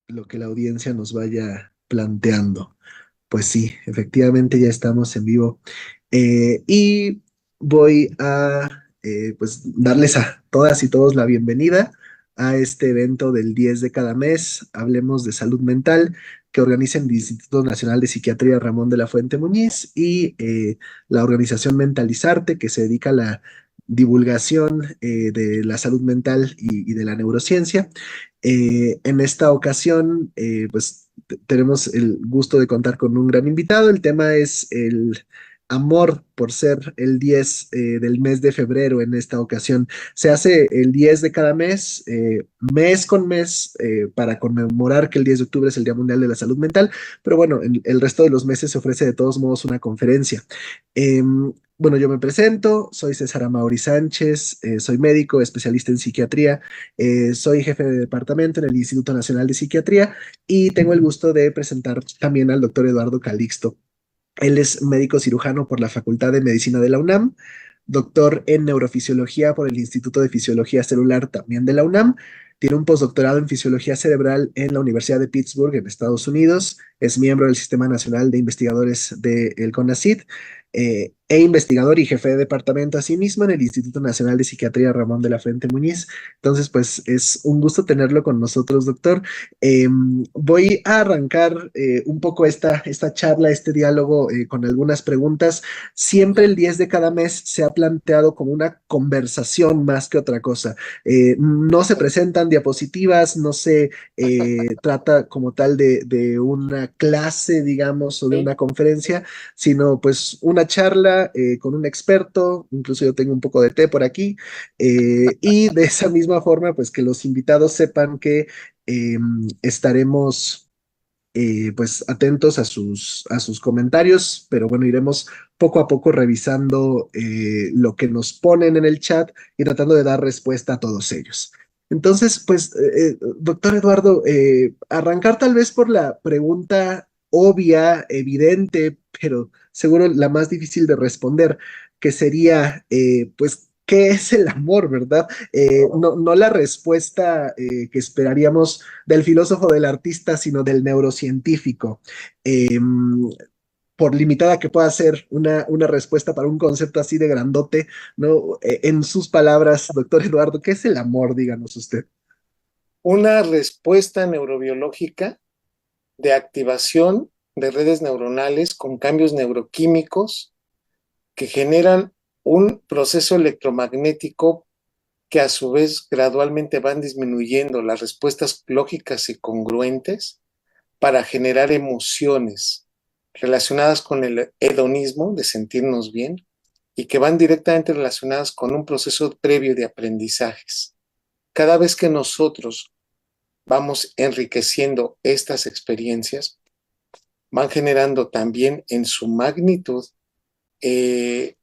lo que la audiencia nos vaya planteando. Pues sí, efectivamente ya estamos en vivo. Y voy a pues darles a todas y todos la bienvenida a este evento del 10 de cada mes. Hablemos de salud mental que organiza el Instituto Nacional de Psiquiatría Ramón de la Fuente Muñiz y la organización Mentalizarte, que se dedica a la divulgación de la salud mental y de la neurociencia. En esta ocasión, pues tenemos el gusto de contar con un gran invitado. El tema es el amor por ser el 10 del mes de febrero en esta ocasión. Se hace el 10 de cada mes, mes con mes, para conmemorar que el 10 de octubre es el Día Mundial de la Salud Mental, pero bueno, el resto de los meses se ofrece de todos modos una conferencia. Bueno, yo me presento, soy César Amaury Sánchez, soy médico, especialista en psiquiatría, soy jefe de departamento en el Instituto Nacional de Psiquiatría y tengo el gusto de presentar también al doctor Eduardo Calixto. Él es médico cirujano por la Facultad de Medicina de la UNAM, doctor en neurofisiología por el Instituto de Fisiología Celular también de la UNAM. Tiene un postdoctorado en fisiología cerebral en la Universidad de Pittsburgh, en Estados Unidos. Es miembro del Sistema Nacional de Investigadores del CONACYT, e investigador y jefe de departamento asimismo en el Instituto Nacional de Psiquiatría Ramón de la Fuente Muñiz. Entonces, pues es un gusto tenerlo con nosotros, doctor. Voy a arrancar un poco esta charla, este diálogo con algunas preguntas. Siempre el 10 de cada mes se ha planteado como una conversación más que otra cosa. No se presentan diapositivas, no se trata como tal de una clase, digamos, o de una conferencia, sino pues una charla con un experto, incluso yo tengo un poco de té por aquí, y de esa misma forma, pues que los invitados sepan que estaremos pues atentos a sus comentarios, pero bueno, iremos poco a poco revisando lo que nos ponen en el chat y tratando de dar respuesta a todos ellos. Entonces, pues, doctor Eduardo, arrancar tal vez por la pregunta obvia, evidente, pero seguro la más difícil de responder, que sería, pues, ¿qué es el amor, verdad? No la respuesta que esperaríamos del filósofo, del artista, sino del neurocientífico. Eh, por limitada que pueda ser una respuesta para un concepto así de grandote, ¿no? En sus palabras, doctor Eduardo, ¿qué es el amor? Díganos usted. Una respuesta neurobiológica de activación de redes neuronales con cambios neuroquímicos que generan un proceso electromagnético que a su vez gradualmente van disminuyendo las respuestas lógicas y congruentes para generar emociones relacionadas con el hedonismo, de sentirnos bien, y que van directamente relacionadas con un proceso previo de aprendizajes. Cada vez que nosotros vamos enriqueciendo estas experiencias, van generando también en su magnitud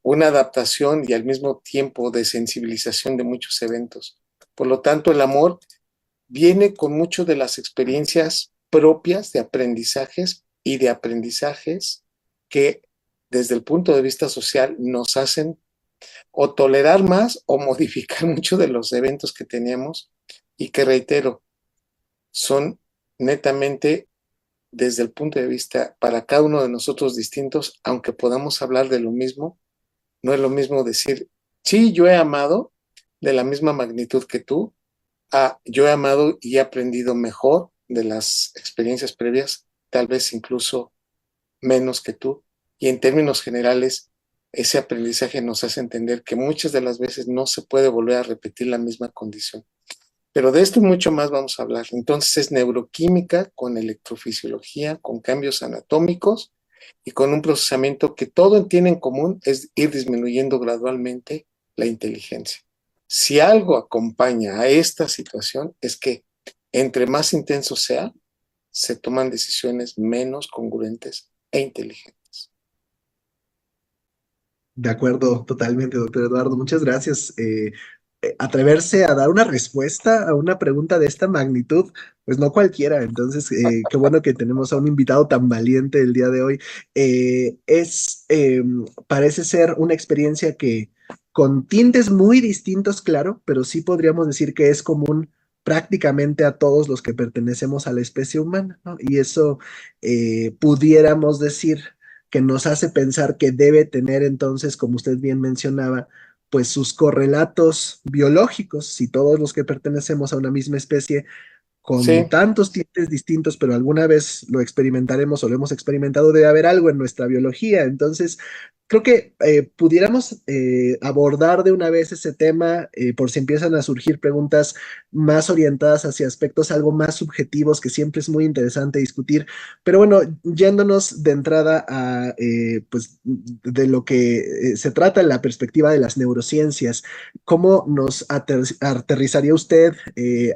una adaptación y al mismo tiempo de sensibilización de muchos eventos. Por lo tanto, el amor viene con mucho de las experiencias propias de aprendizajes y de aprendizajes que desde el punto de vista social nos hacen o tolerar más o modificar muchos de los eventos que tenemos y que reitero, son netamente desde el punto de vista para cada uno de nosotros distintos, aunque podamos hablar de lo mismo, no es lo mismo decir, sí, yo he amado de la misma magnitud que tú, a yo he amado y he aprendido mejor de las experiencias previas, tal vez incluso menos que tú. Y en términos generales, ese aprendizaje nos hace entender que muchas de las veces no se puede volver a repetir la misma condición. Pero de esto y mucho más vamos a hablar. Entonces es neuroquímica con electrofisiología, con cambios anatómicos y con un procesamiento que todo tiene en común es ir disminuyendo gradualmente la inteligencia. Si algo acompaña a esta situación es que entre más intenso sea, se toman decisiones menos congruentes e inteligentes. De acuerdo, totalmente, doctor Eduardo. Muchas gracias. Atreverse a dar una respuesta a una pregunta de esta magnitud, pues no cualquiera. Entonces, qué bueno que tenemos a un invitado tan valiente el día de hoy. Parece ser una experiencia que con tintes muy distintos, claro, pero sí podríamos decir que es común prácticamente a todos los que pertenecemos a la especie humana, ¿no? Y eso pudiéramos decir que nos hace pensar que debe tener entonces, como usted bien mencionaba, pues sus correlatos biológicos, si todos los que pertenecemos a una misma especie con Sí, tantos tintes distintos, pero alguna vez lo experimentaremos o lo hemos experimentado, debe haber algo en nuestra biología. Entonces, creo que pudiéramos abordar de una vez ese tema por si empiezan a surgir preguntas más orientadas hacia aspectos algo más subjetivos, que siempre es muy interesante discutir. Pero bueno, yéndonos de entrada a pues de lo que se trata en la perspectiva de las neurociencias, ¿cómo nos aterrizaría usted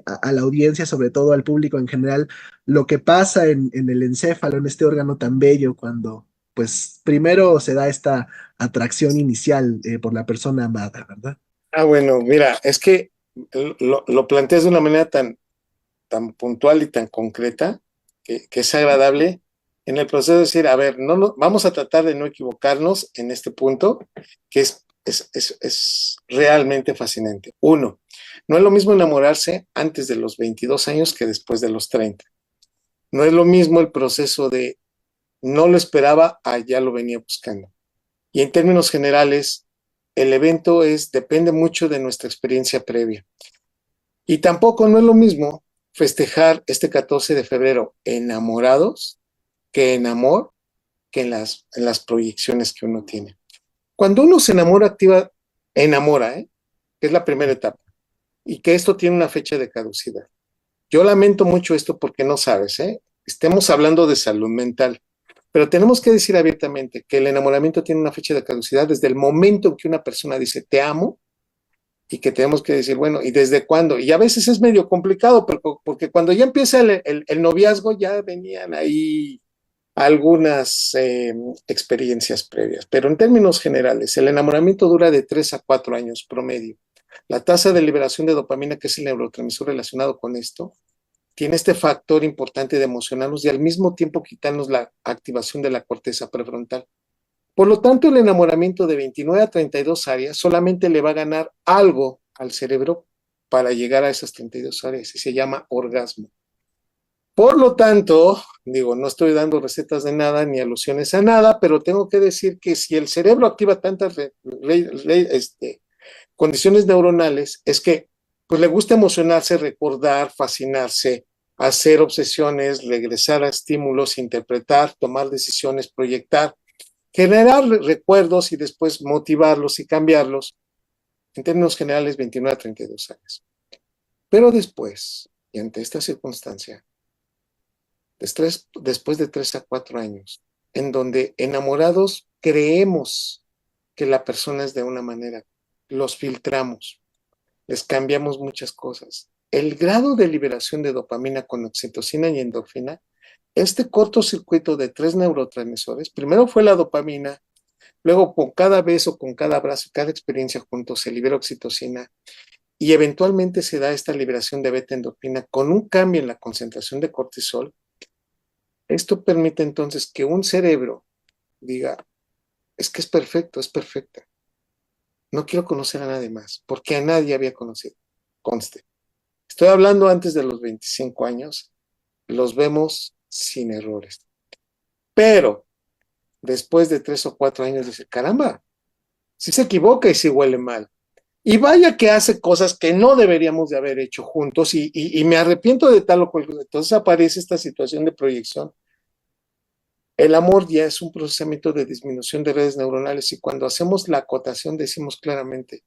a la audiencia, sobre todo al público en general, lo que pasa en el encéfalo, en este órgano tan bello, cuando pues primero se da esta atracción inicial por la persona amada, ¿verdad? bueno, mira, es que lo planteas de una manera tan puntual y tan concreta que es agradable en el proceso de decir, a ver, vamos a tratar de no equivocarnos en este punto, que es realmente fascinante. Uno, no es lo mismo enamorarse antes de los 22 años que después de los 30. No es lo mismo el proceso de no lo esperaba a ya lo venía buscando. Y en términos generales, el evento depende mucho de nuestra experiencia previa. Y tampoco no es lo mismo festejar este 14 de febrero enamorados que en amor, que en las proyecciones que uno tiene. Cuando uno se enamora, enamora, que es la primera etapa, y que esto tiene una fecha de caducidad. Yo lamento mucho esto porque no sabes, estemos hablando de salud mental, pero tenemos que decir abiertamente que el enamoramiento tiene una fecha de caducidad desde el momento en que una persona dice te amo y que tenemos que decir, bueno, ¿y desde cuándo? Y a veces es medio complicado porque cuando ya empieza el noviazgo ya venían ahí algunas experiencias previas, pero en términos generales, el enamoramiento dura de 3 a 4 años promedio. La tasa de liberación de dopamina, que es el neurotransmisor relacionado con esto, tiene este factor importante de emocionarnos y al mismo tiempo quitarnos la activación de la corteza prefrontal. Por lo tanto, el enamoramiento de 29 a 32 áreas solamente le va a ganar algo al cerebro para llegar a esas 32 áreas y se llama orgasmo. Por lo tanto, digo, no estoy dando recetas de nada ni alusiones a nada, pero tengo que decir que si el cerebro activa tantas condiciones neuronales, es que pues le gusta emocionarse, recordar, fascinarse, hacer obsesiones, regresar a estímulos, interpretar, tomar decisiones, proyectar, generar recuerdos y después motivarlos y cambiarlos, en términos generales 29 a 32 años. Pero después, y ante esta circunstancia, después de 3 a 4 años, en donde enamorados creemos que la persona es de una manera, los filtramos, les cambiamos muchas cosas. El grado de liberación de dopamina con oxitocina y endorfina, este cortocircuito de 3 neurotransmisores, primero fue la dopamina, luego con cada beso, con cada abrazo, cada experiencia juntos se libera oxitocina y eventualmente se da esta liberación de beta endorfina con un cambio en la concentración de cortisol. Esto permite entonces que un cerebro diga, es que es perfecto, es perfecta. No quiero conocer a nadie más, porque a nadie había conocido. Conste. Estoy hablando antes de los 25 años, los vemos sin errores. Pero después de 3 o 4 años dice, caramba, si se equivoca y si huele mal. Y vaya que hace cosas que no deberíamos de haber hecho juntos y me arrepiento de tal o cual. Entonces aparece esta situación de proyección. El amor ya es un procesamiento de disminución de redes neuronales y cuando hacemos la acotación decimos claramente,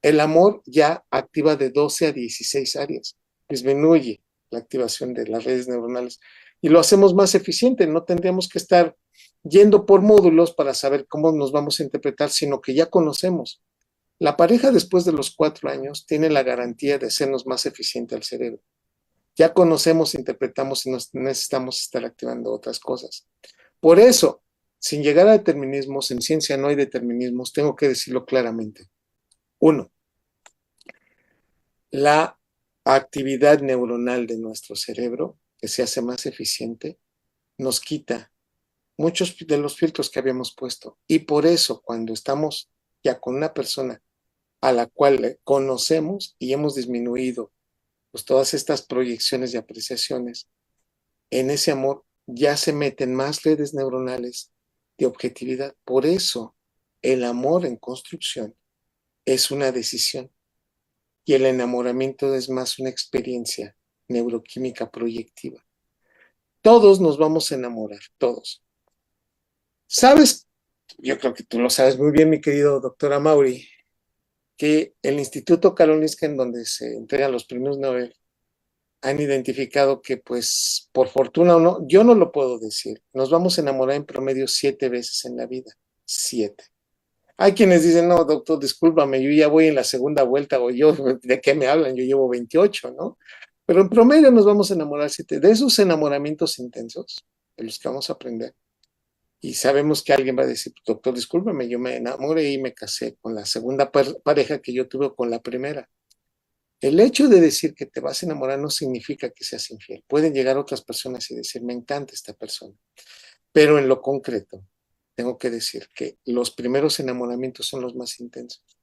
el amor ya activa de 12 a 16 áreas, disminuye la activación de las redes neuronales y lo hacemos más eficiente, no tendríamos que estar yendo por módulos para saber cómo nos vamos a interpretar, sino que ya conocemos. La pareja después de los 4 años tiene la garantía de hacernos más eficiente al cerebro. Ya conocemos, interpretamos y no necesitamos estar activando otras cosas. Por eso, sin llegar a determinismos, en ciencia no hay determinismos, tengo que decirlo claramente. Uno, la actividad neuronal de nuestro cerebro, que se hace más eficiente, nos quita muchos de los filtros que habíamos puesto. Y por eso, cuando estamos ya con una persona a la cual conocemos y hemos disminuido pues todas estas proyecciones y apreciaciones, en ese amor ya se meten más redes neuronales de objetividad. Por eso el amor en construcción es una decisión y el enamoramiento es más una experiencia neuroquímica proyectiva. Todos nos vamos a enamorar, todos. ¿Sabes? Yo creo que tú lo sabes muy bien, mi querido doctor Amaury, que el Instituto Karolinska, en donde se entregan los premios Nobel, han identificado que, pues, por fortuna o no, yo no lo puedo decir, nos vamos a enamorar en promedio 7 veces en la vida. 7. Hay quienes dicen, no, doctor, discúlpame, yo ya voy en la segunda vuelta, o yo, ¿de qué me hablan? Yo llevo 28, ¿no? Pero en promedio nos vamos a enamorar 7. De esos enamoramientos intensos, de los que vamos a aprender, y sabemos que alguien va a decir, doctor, discúlpame, yo me enamoré y me casé con la segunda pareja que yo tuve con la primera. El hecho de decir que te vas a enamorar no significa que seas infiel. Pueden llegar otras personas y decir, me encanta esta persona. Pero en lo concreto, tengo que decir que los primeros enamoramientos son los más intensos.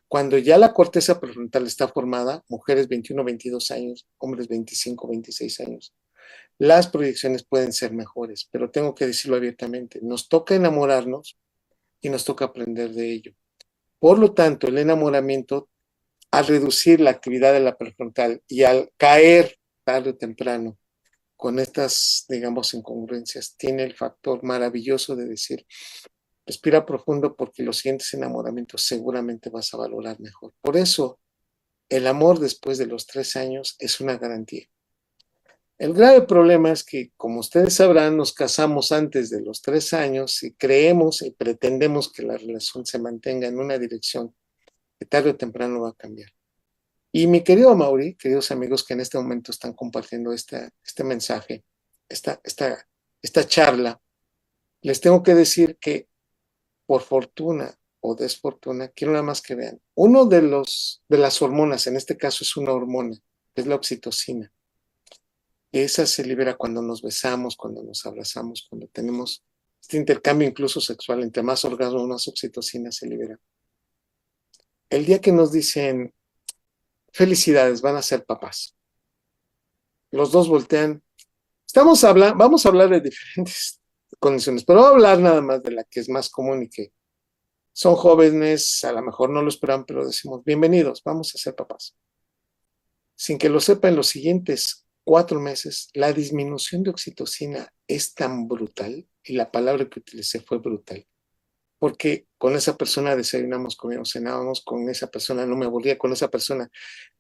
Cuando ya la corteza prefrontal está formada, mujeres 21, 22 años, hombres 25, 26 años, las proyecciones pueden ser mejores, pero tengo que decirlo abiertamente, nos toca enamorarnos y nos toca aprender de ello. Por lo tanto, el enamoramiento, al reducir la actividad de la prefrontal y al caer tarde o temprano con estas, digamos, incongruencias, tiene el factor maravilloso de decir, respira profundo porque los siguientes enamoramientos seguramente vas a valorar mejor. Por eso, el amor después de los 3 años es una garantía. El grave problema es que, como ustedes sabrán, nos casamos antes de los 3 años y creemos y pretendemos que la relación se mantenga en una dirección que tarde o temprano va a cambiar. Y mi querido Mauri, queridos amigos que en este momento están compartiendo este mensaje, esta charla, les tengo que decir que por fortuna o desfortuna, quiero nada más que vean, uno de las hormonas, en este caso es una hormona, es la oxitocina. Esa se libera cuando nos besamos, cuando nos abrazamos, cuando tenemos este intercambio incluso sexual, entre más orgasmo, más oxitocina se libera. El día que nos dicen, felicidades, van a ser papás, los dos voltean. Vamos a hablar de diferentes condiciones, pero voy a hablar nada más de la que es más común y que son jóvenes, a lo mejor no lo esperan, pero decimos, bienvenidos, vamos a ser papás. Sin que lo sepa, en los siguientes 4 meses, la disminución de oxitocina es tan brutal, y la palabra que utilicé fue brutal, porque con esa persona desayunamos, comíamos, cenábamos, con esa persona no me aburría, con esa persona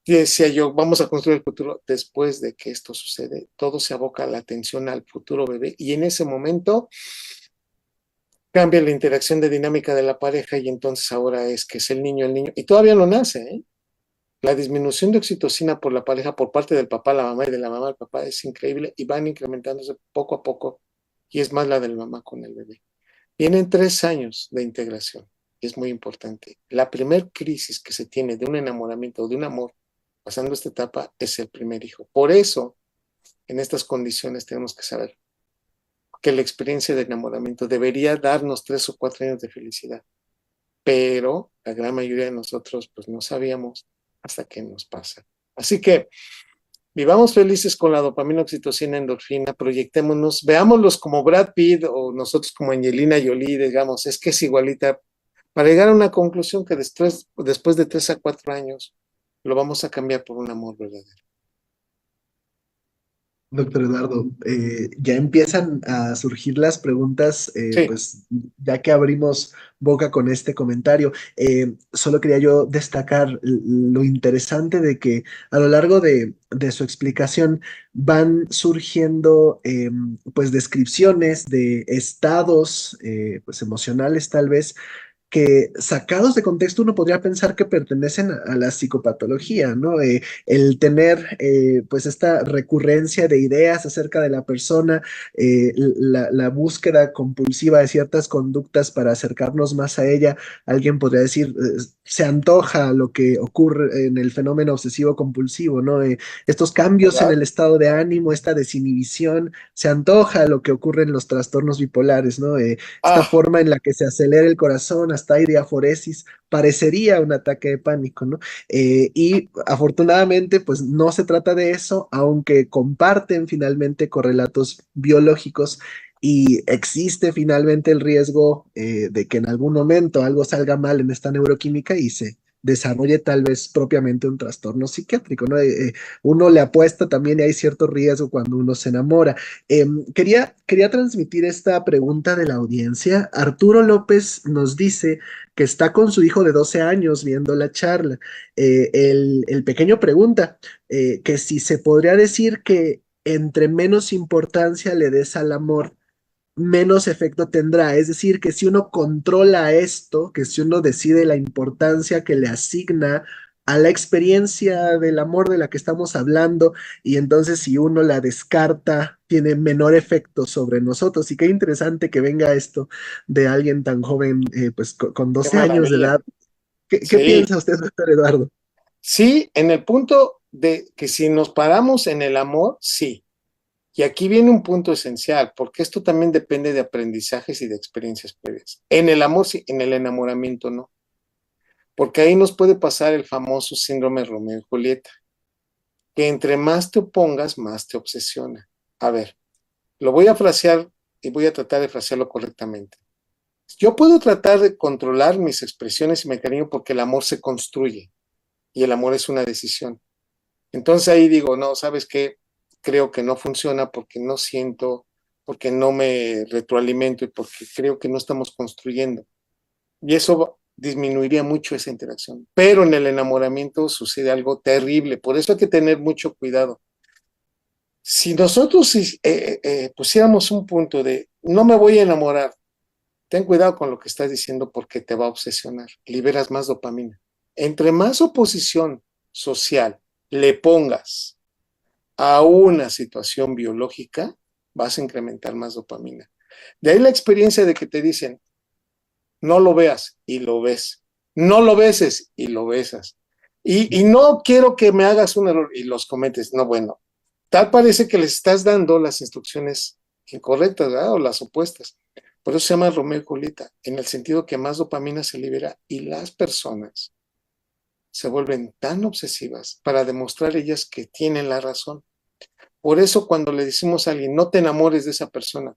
y decía yo, vamos a construir el futuro. Después de que esto sucede, todo se aboca la atención al futuro bebé y en ese momento cambia la interacción de dinámica de la pareja y entonces ahora es que es el niño, y todavía no nace, ¿eh? La disminución de oxitocina por la pareja, por parte del papá, la mamá y de la mamá al papá es increíble y van incrementándose poco a poco y es más la del mamá con el bebé. Vienen 3 años de integración y es muy importante. La primer crisis que se tiene de un enamoramiento o de un amor pasando esta etapa es el primer hijo. Por eso, en estas condiciones tenemos que saber que la experiencia de enamoramiento debería darnos 3 o 4 años de felicidad, pero la gran mayoría de nosotros pues no sabíamos hasta que nos pasa. Así que vivamos felices con la dopamina, oxitocina, endorfina, proyectémonos, veámoslos como Brad Pitt o nosotros como Angelina Jolie, digamos, es que es igualita, para llegar a una conclusión que después de 3 a 4 años lo vamos a cambiar por un amor verdadero. Doctor Eduardo, ya empiezan a surgir las preguntas, Sí, pues ya que abrimos boca con este comentario, solo quería yo destacar lo interesante de que a lo largo de su explicación van surgiendo pues descripciones de estados pues emocionales tal vez que sacados de contexto uno podría pensar que pertenecen a la psicopatología, ¿no? El tener pues esta recurrencia de ideas acerca de la persona, la búsqueda compulsiva de ciertas conductas para acercarnos más a ella, alguien podría decir, se antoja lo que ocurre en el fenómeno obsesivo compulsivo, ¿no? Estos cambios en ¿verdad? el estado de ánimo, esta desinhibición, se antoja lo que ocurre en los trastornos bipolares, ¿no? Esta Ah, forma en la que se acelera el corazón hasta hasta hay diaforesis, parecería un ataque de pánico, ¿no? Y afortunadamente, pues no se trata de eso, aunque comparten finalmente correlatos biológicos y existe finalmente el riesgo de que en algún momento algo salga mal en esta neuroquímica y se desarrolle tal vez propiamente un trastorno psiquiátrico, ¿no? Uno le apuesta también y hay cierto riesgo cuando uno se enamora. Quería transmitir esta pregunta de la audiencia. Arturo López nos dice que está con su hijo de 12 años viendo la charla. El pequeño pregunta que si se podría decir que entre menos importancia le des al amor, menos efecto tendrá. Es decir, que si uno controla esto, que si uno decide la importancia que le asigna a la experiencia del amor de la que estamos hablando, y entonces si uno la descarta, tiene menor efecto sobre nosotros. Y qué interesante que venga esto de alguien tan joven, pues con Qué 12 años de maravilla. edad. ¿Qué Sí, piensa usted, doctor Eduardo? sí, en el punto de que si nos paramos en el amor, sí. Y aquí viene un punto esencial, porque esto también depende de aprendizajes y de experiencias previas. En el amor, sí, en el enamoramiento, no. Porque ahí nos puede pasar el famoso síndrome de Romeo y Julieta, que entre más te opongas, más te obsesiona. A ver, lo voy a frasear y voy a tratar de frasearlo correctamente. Yo puedo tratar de controlar mis expresiones y mi cariño porque el amor se construye y el amor es una decisión. Entonces ahí digo, no, ¿sabes qué? Creo que no funciona porque no siento, porque no me retroalimento y porque creo que no estamos construyendo. Y eso disminuiría mucho esa interacción. Pero en el enamoramiento sucede algo terrible, por eso hay que tener mucho cuidado. Si nosotros pusiéramos un punto de no me voy a enamorar, ten cuidado con lo que estás diciendo porque te va a obsesionar, liberas más dopamina. Entre más oposición social le pongas a una situación biológica, vas a incrementar más dopamina. De ahí la experiencia de que te dicen, no lo veas y lo ves, no lo beses y lo besas. Y no quiero que me hagas un error y los cometes. No, bueno, tal parece que les estás dando las instrucciones incorrectas, ¿verdad? O las opuestas. Por eso se llama Romeo y Julieta, en el sentido que más dopamina se libera y las personas se vuelven tan obsesivas para demostrar ellas que tienen la razón. Por eso cuando le decimos a alguien, no te enamores de esa persona,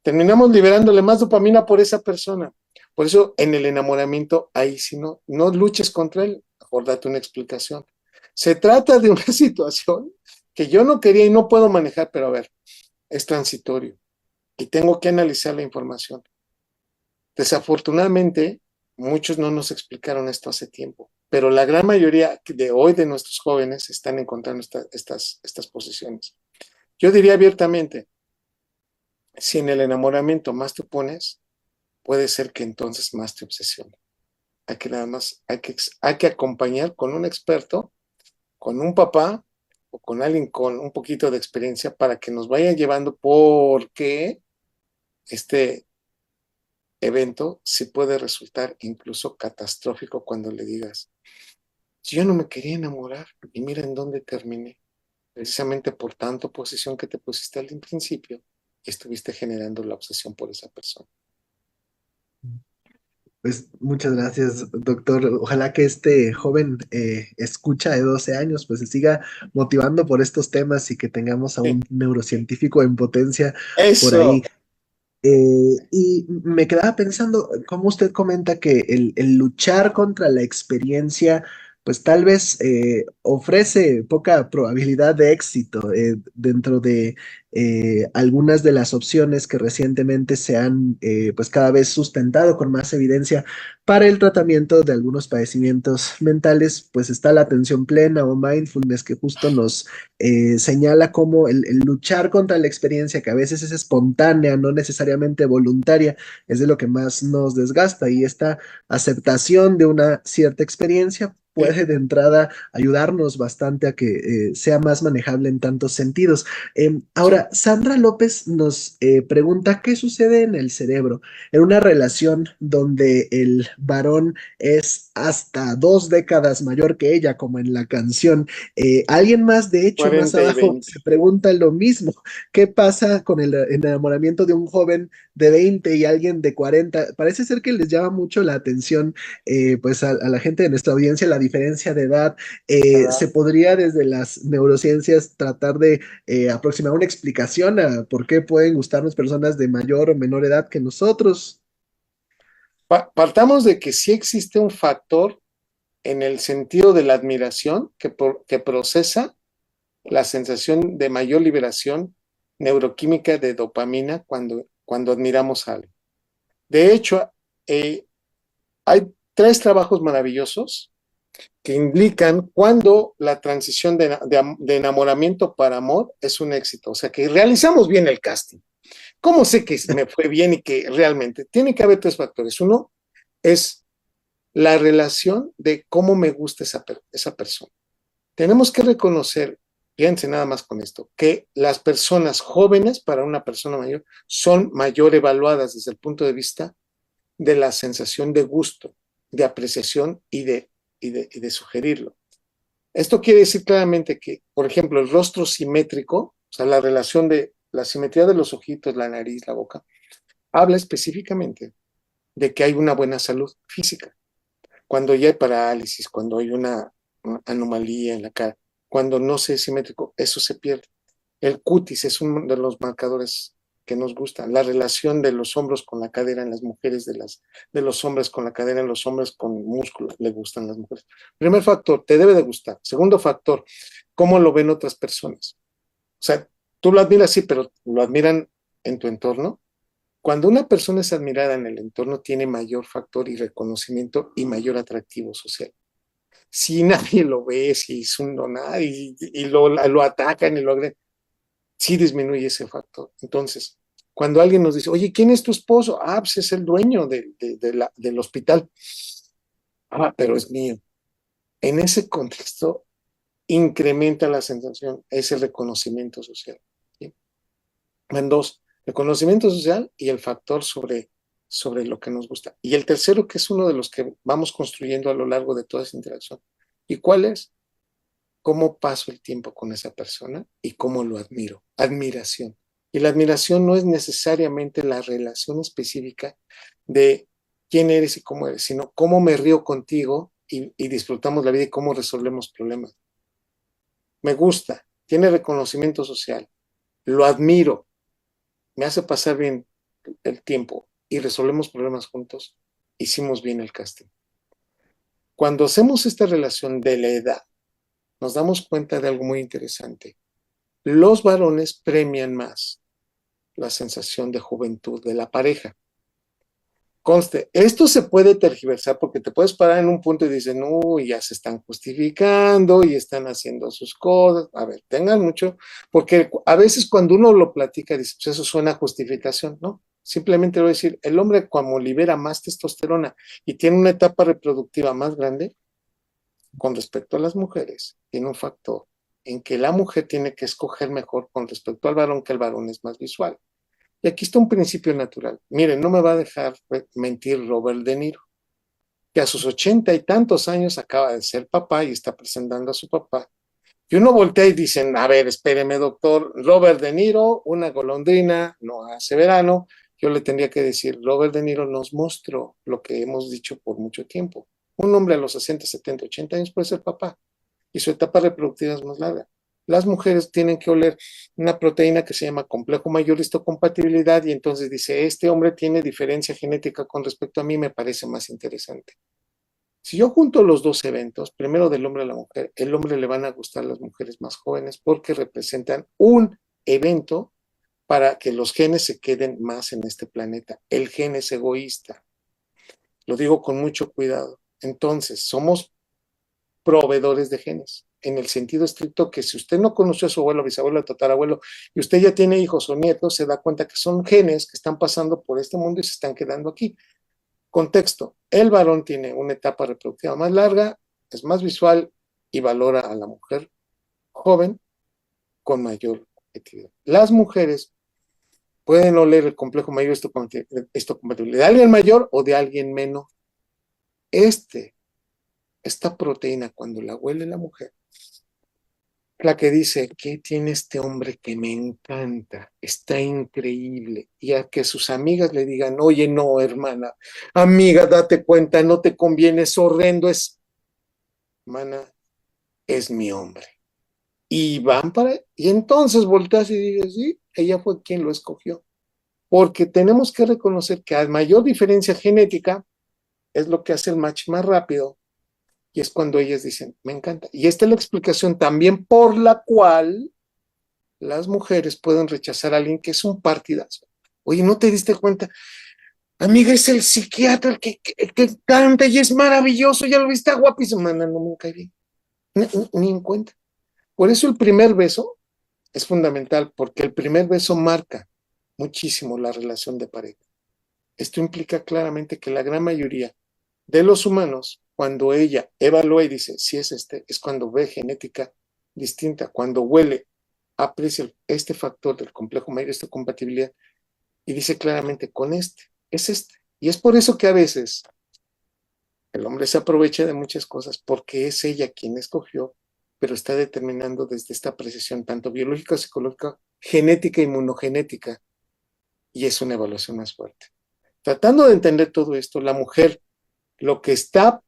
terminamos liberándole más dopamina por esa persona. Por eso en el enamoramiento, ahí si no, no luches contra él, mejor date una explicación. Se trata de una situación que yo no quería y no puedo manejar, pero a ver, es transitorio y tengo que analizar la información. Desafortunadamente, muchos no nos explicaron esto hace tiempo, pero la gran mayoría de hoy de nuestros jóvenes están encontrando estas posiciones. Yo diría abiertamente, si en el enamoramiento más te pones, puede ser que entonces más te obsesione. Hay que nada más, hay que acompañar con un experto, con un papá o con alguien con un poquito de experiencia para que nos vaya llevando porque este evento sí puede resultar incluso catastrófico cuando le digas, yo no me quería enamorar y mira en dónde terminé, precisamente por tanta oposición que te pusiste al principio y estuviste generando la obsesión por esa persona. Pues muchas gracias, doctor. Ojalá que este joven escucha de 12 años pues se siga motivando por estos temas y que tengamos a Sí, un neurocientífico en potencia por ahí. eso. Y me quedaba pensando, como usted comenta que el luchar contra la experiencia, pues tal vez ofrece poca probabilidad de éxito dentro de algunas de las opciones que recientemente se han pues cada vez sustentado con más evidencia para el tratamiento de algunos padecimientos mentales, pues está la atención plena o mindfulness que justo nos señala cómo el luchar contra la experiencia, que a veces es espontánea, no necesariamente voluntaria, es de lo que más nos desgasta y esta aceptación de una cierta experiencia puede de entrada ayudarnos bastante a que sea más manejable en tantos sentidos. Sí, Ahora, Sandra López nos pregunta qué sucede en el cerebro en una relación donde el varón es hasta 2 décadas mayor que ella, como en la canción. Alguien más, de hecho, más 40 y abajo, 20. se pregunta lo mismo. ¿Qué pasa con el enamoramiento de un joven de 20 y alguien de 40? Parece ser que les llama mucho la atención, pues a la gente de nuestra audiencia, la diferencia de edad. Se podría desde las neurociencias tratar de aproximar una explicación a por qué pueden gustarnos personas de mayor o menor edad que nosotros. Partamos de que sí existe un factor en el sentido de la admiración que procesa la sensación de mayor liberación neuroquímica de dopamina cuando admiramos a alguien. De hecho, eh, hay 3 trabajos maravillosos que indican cuando la transición de enamoramiento para amor es un éxito. O sea, que realizamos bien el casting. ¿Cómo sé que me fue bien y que realmente? Tiene que haber 3 factores. Uno es la relación de cómo me gusta esa persona. Tenemos que reconocer, fíjense nada más con esto, que las personas jóvenes para una persona mayor son mayor evaluadas desde el punto de vista de la sensación de gusto, de apreciación y de sugerirlo. Esto quiere decir claramente que, por ejemplo, el rostro simétrico, o sea, la relación de la simetría de los ojitos, la nariz, la boca, habla específicamente de que hay una buena salud física. Cuando ya hay parálisis, cuando hay una anomalía en la cara, cuando no se es simétrico, eso se pierde. El cutis es uno de los marcadores que nos gustan. La relación de los hombros con la cadera en las mujeres, de los hombres con la cadera en los hombres con músculo, le gustan las mujeres. Primer factor, te debe de gustar. Segundo factor, cómo lo ven otras personas. O sea, tú lo admiras, sí, pero lo admiran en tu entorno. Cuando una persona es admirada en el entorno, tiene mayor factor y reconocimiento y mayor atractivo social. Si nadie lo ve, si es un donar y lo atacan y lo agreden, sí disminuye ese factor. Entonces, cuando alguien nos dice, oye, ¿quién es tu esposo? Ah, pues es el dueño del hospital. Ah, pero es mío. En ese contexto, incrementa la sensación, ese reconocimiento social. ¿Sí? Van dos, el conocimiento social y el factor sobre lo que nos gusta. Y el tercero, que es uno de los que vamos construyendo a lo largo de toda esa interacción. ¿Y cuál es? Cómo paso el tiempo con esa persona y cómo lo admiro. Admiración. Y la admiración no es necesariamente la relación específica de quién eres y cómo eres, sino cómo me río contigo y disfrutamos la vida y cómo resolvemos problemas. Me gusta, tiene reconocimiento social, lo admiro, me hace pasar bien el tiempo y resolvemos problemas juntos. Hicimos bien el casting. Cuando hacemos esta relación de la edad, nos damos cuenta de algo muy interesante. Los varones premian más la sensación de juventud de la pareja. Conste, esto se puede tergiversar porque te puedes parar en un punto y dicen, uy, ya se están justificando y están haciendo sus cosas. A ver, tengan mucho, porque a veces cuando uno lo platica, dice, pues eso suena a justificación, ¿no? Simplemente voy a decir, el hombre como libera más testosterona y tiene una etapa reproductiva más grande, con respecto a las mujeres, tiene un factor en que la mujer tiene que escoger mejor con respecto al varón, que el varón es más visual. Y aquí está un principio natural. Miren, no me va a dejar mentir Robert De Niro, que a sus 80 y tantos años acaba de ser papá y está presentando a su papá. Y uno voltea y dicen, a ver, espéreme, doctor, Robert De Niro, una golondrina, no hace verano. Yo le tendría que decir, Robert De Niro nos mostró lo que hemos dicho por mucho tiempo. Un hombre a los 60, 70, 80 años puede ser papá y su etapa reproductiva es más larga. Las mujeres tienen que oler una proteína que se llama complejo mayor histocompatibilidad y entonces dice, este hombre tiene diferencia genética con respecto a mí, me parece más interesante. Si yo junto los dos eventos, primero del hombre a la mujer, el hombre le van a gustar las mujeres más jóvenes porque representan un evento para que los genes se queden más en este planeta. El gen es egoísta. Lo digo con mucho cuidado. Entonces, somos proveedores de genes, en el sentido estricto que si usted no conoció a su abuelo, bisabuelo, tatarabuelo, y usted ya tiene hijos o nietos, se da cuenta que son genes que están pasando por este mundo y se están quedando aquí. Contexto, el varón tiene una etapa reproductiva más larga es más visual y valora a la mujer joven con mayor objetividad. Las mujeres pueden oler el complejo mayor histocompatible de alguien mayor o de alguien menor. Esta proteína, cuando la huele la mujer, la que dice, ¿qué tiene este hombre que me encanta? Está increíble. Y a que sus amigas le digan, oye, no, hermana, amiga, date cuenta, no te conviene, es horrendo, hermana, es mi hombre. Y entonces volteas y dices, sí, ella fue quien lo escogió. Porque tenemos que reconocer que a mayor diferencia genética es lo que hace el match más rápido. Y es cuando ellas dicen, me encanta. Y esta es la explicación también por la cual las mujeres pueden rechazar a alguien que es un partidazo. Oye, ¿no te diste cuenta? Amiga, es el psiquiatra el que canta y es maravilloso, ya lo viste, guapísimo. No, no me cae bien. Ni en cuenta. Por eso el primer beso es fundamental, porque el primer beso marca muchísimo la relación de pareja. Esto implica claramente que la gran mayoría de los humanos, cuando ella evalúa y dice, si es es cuando ve genética distinta, cuando huele, aprecia este factor del complejo mayor, esta compatibilidad, y dice claramente, con es este. Y es por eso que a veces el hombre se aprovecha de muchas cosas, porque es ella quien escogió, pero está determinando desde esta precisión, tanto biológica, psicológica, genética, inmunogenética, y es una evaluación más fuerte. Tratando de entender todo esto, la mujer lo que está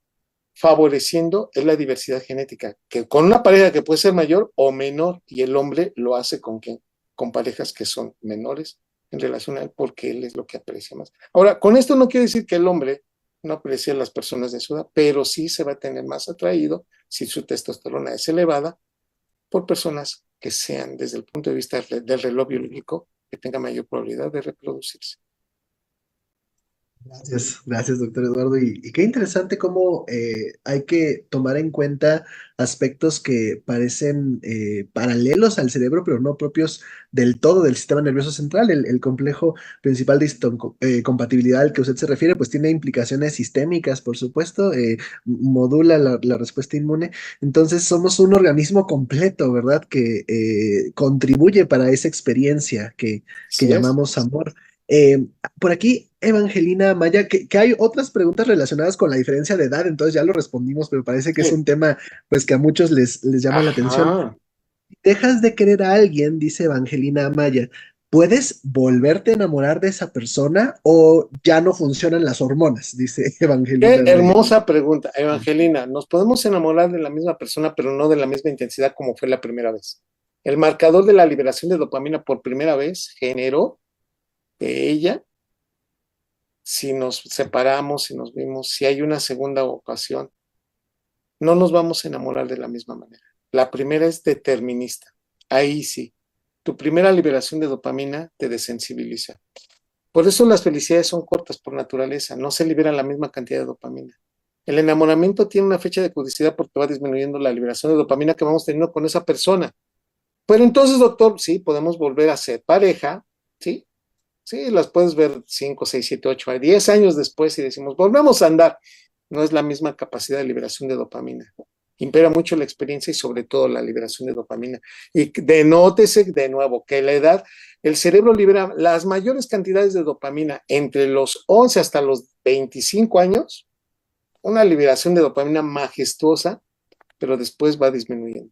favoreciendo es la diversidad genética, que con una pareja que puede ser mayor o menor, y el hombre lo hace con quien, con parejas que son menores en relación a él, porque él es lo que aprecia más. Ahora, con esto no quiere decir que el hombre no aprecie a las personas de su edad, pero sí se va a tener más atraído si su testosterona es elevada por personas que sean, desde el punto de vista del reloj biológico, que tengan mayor probabilidad de reproducirse. Gracias, doctor Eduardo. Y qué interesante cómo hay que tomar en cuenta aspectos que parecen paralelos al cerebro, pero no propios del todo del sistema nervioso central. El complejo principal de compatibilidad al que usted se refiere, pues tiene implicaciones sistémicas, por supuesto, modula la respuesta inmune. Entonces somos un organismo completo, ¿verdad? Que contribuye para esa experiencia que Así es. llamamos amor. Eh, por aquí, Evangelina Maya, que hay otras preguntas relacionadas con la diferencia de edad, entonces ya lo respondimos, pero parece que es Sí. un tema pues que a muchos les llama la atención. Ajá. Dejas de querer a alguien, dice Evangelina Maya, ¿puedes volverte a enamorar de esa persona o ya no funcionan las hormonas? Dice Qué Evangelina Maya. hermosa pregunta, Evangelina. Nos podemos enamorar de la misma persona, pero no de la misma intensidad como fue la primera vez. El marcador de la liberación de dopamina por primera vez generó que ella, si nos separamos, si nos vimos, si hay una segunda ocasión, no nos vamos a enamorar de la misma manera. La primera es determinista. Ahí sí. Tu primera liberación de dopamina te desensibiliza. Por eso las felicidades son cortas por naturaleza, no se libera la misma cantidad de dopamina. El enamoramiento tiene una fecha de caducidad porque va disminuyendo la liberación de dopamina que vamos teniendo con esa persona. Pero entonces, doctor, sí, podemos volver a ser pareja, ¿sí? Sí, las puedes ver 5, 6, 7, 8, 10 años después y decimos, volvemos a andar. No es la misma capacidad de liberación de dopamina. Impera mucho la experiencia y sobre todo la liberación de dopamina. Y denótese de nuevo que la edad, el cerebro libera las mayores cantidades de dopamina entre los 11 hasta los 25 años, una liberación de dopamina majestuosa, pero después va disminuyendo.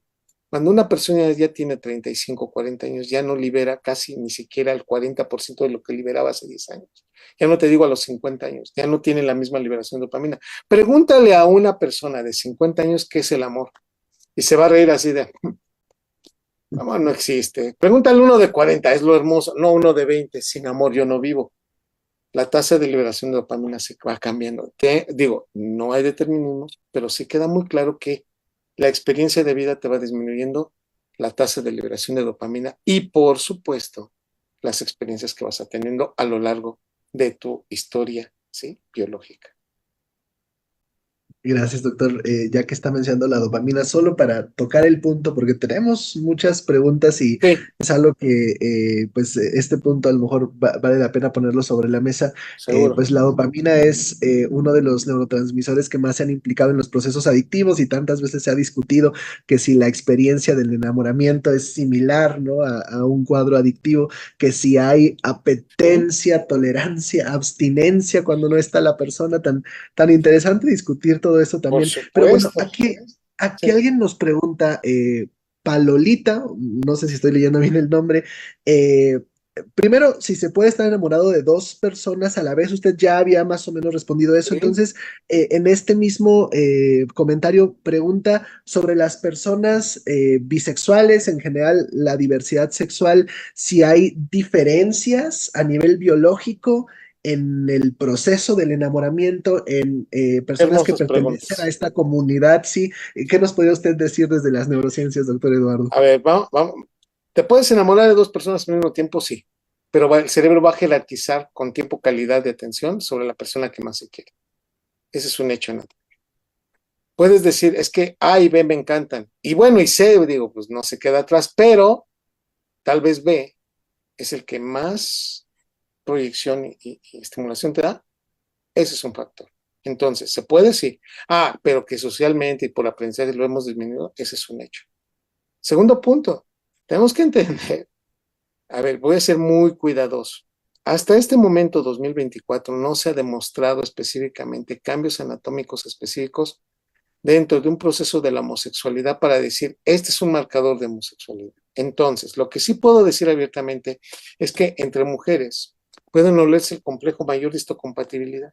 Cuando una persona ya tiene 35, 40 años, ya no libera casi ni siquiera el 40% de lo que liberaba hace 10 años. Ya no te digo a los 50 años, ya no tiene la misma liberación de dopamina. Pregúntale a una persona de 50 años qué es el amor y se va a reír así de, amor no existe. Pregúntale a uno de 40, es lo hermoso, no uno de 20, sin amor yo no vivo. La tasa de liberación de dopamina se va cambiando. Digo, no hay determinismos, pero sí queda muy claro que la experiencia de vida te va disminuyendo la tasa de liberación de dopamina y, por supuesto, las experiencias que vas teniendo a lo largo de tu historia, ¿sí? Biológica. Gracias, doctor. Ya que está mencionando la dopamina, solo para tocar el punto, porque tenemos muchas preguntas y Sí, es algo que, pues, este punto a lo mejor vale la pena ponerlo sobre la mesa. seguro. Pues la dopamina es uno de los neurotransmisores que más se han implicado en los procesos adictivos y tantas veces se ha discutido que si la experiencia del enamoramiento es similar, ¿no? A un cuadro adictivo, que si hay Sí, apetencia, tolerancia, abstinencia cuando no está la persona tan interesante discutir todo eso por también. Pero bueno, supuesto. aquí Sí. alguien nos pregunta, Palolita, no sé si estoy leyendo bien el nombre, eh, primero, si se puede estar enamorado de dos personas a la vez, usted ya había más o menos respondido eso, Sí. entonces en este mismo comentario pregunta sobre las personas bisexuales, en general la diversidad sexual, si hay diferencias a nivel biológico en el proceso del enamoramiento en personas que Hermosas pertenecen a preguntas. esta comunidad, sí. ¿Qué nos podría usted decir desde las neurociencias, doctor Eduardo? A ver, vamos, vamos. ¿Te puedes enamorar de dos personas al mismo tiempo? Sí. Pero el cerebro va a jerarquizar con tiempo, calidad de atención sobre la persona que más se quiere. Ese es un hecho, Nat. Puedes decir, es que A y B me encantan. Y bueno, y C, digo, pues no se queda atrás, pero tal vez B es el que más proyección y estimulación te da. Ese es un factor. Entonces, se puede sí. Ah, pero que socialmente y por aprendizaje lo hemos disminuido, ese es un hecho. Segundo punto, tenemos que entender, a ver, voy a ser muy cuidadoso. Hasta este momento, 2024, no se ha demostrado específicamente cambios anatómicos específicos dentro de un proceso de la homosexualidad para decir, este es un marcador de homosexualidad. Entonces, lo que sí puedo decir abiertamente es que entre mujeres pueden olerse el complejo mayor de histocompatibilidad.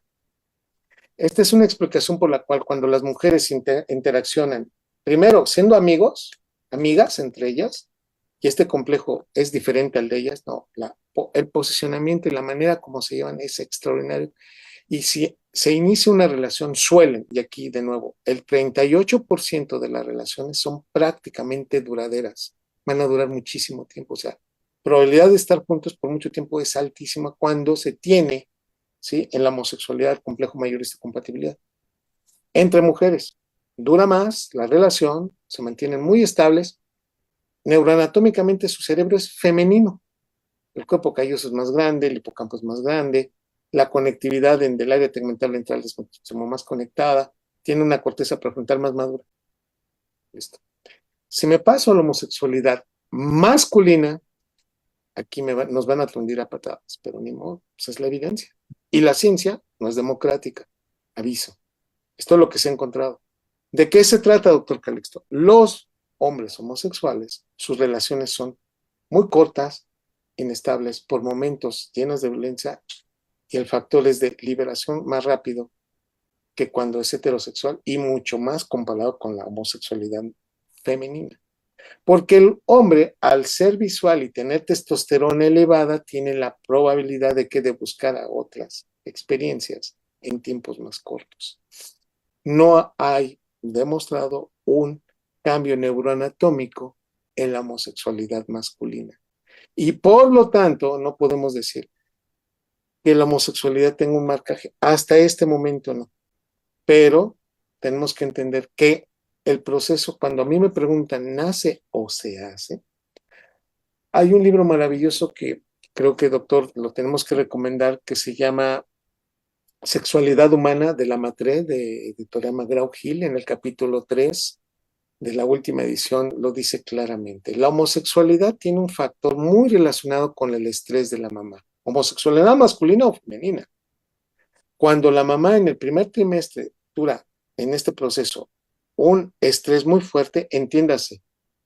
Esta es una explicación por la cual cuando las mujeres interaccionan, primero siendo amigos, amigas entre ellas, y este complejo es diferente al de ellas, no, el posicionamiento y la manera como se llevan es extraordinario. Y si se inicia una relación, suelen, y aquí de nuevo, el 38% de las relaciones son prácticamente duraderas, van a durar muchísimo tiempo, o sea, probabilidad de estar juntos por mucho tiempo es altísima cuando se tiene, ¿sí? En la homosexualidad el complejo mayorista de compatibilidad. Entre mujeres, dura más la relación, se mantienen muy estables, neuroanatómicamente su cerebro es femenino, el cuerpo calloso es más grande, el hipocampo es más grande, la conectividad del área tegmental ventral es muchísimo más conectada, tiene una corteza prefrontal más madura. Listo. Si me paso a la homosexualidad masculina, aquí nos van a tundir a patadas, pero ni modo, pues es la evidencia. Y la ciencia no es democrática, aviso. Esto es lo que se ha encontrado. ¿De qué se trata, doctor Calixto? Los hombres homosexuales, sus relaciones son muy cortas, inestables, por momentos llenas de violencia, y el factor es de liberación más rápido que cuando es heterosexual y mucho más comparado con la homosexualidad femenina. Porque el hombre, al ser visual y tener testosterona elevada, tiene la probabilidad de que de buscar a otras experiencias en tiempos más cortos. No hay demostrado un cambio neuroanatómico en la homosexualidad masculina. Y por lo tanto, no podemos decir que la homosexualidad tenga un marcaje. Hasta este momento no. Pero tenemos que entender que el proceso, cuando a mí me preguntan, ¿nace o se hace? Hay un libro maravilloso que creo que, doctor, lo tenemos que recomendar, que se llama Sexualidad Humana de la Matre, de editorial McGraw-Hill, en el capítulo 3 de la última edición lo dice claramente. La homosexualidad tiene un factor muy relacionado con el estrés de la mamá. Homosexualidad masculina o femenina. Cuando la mamá en el primer trimestre dura en este proceso un estrés muy fuerte, entiéndase,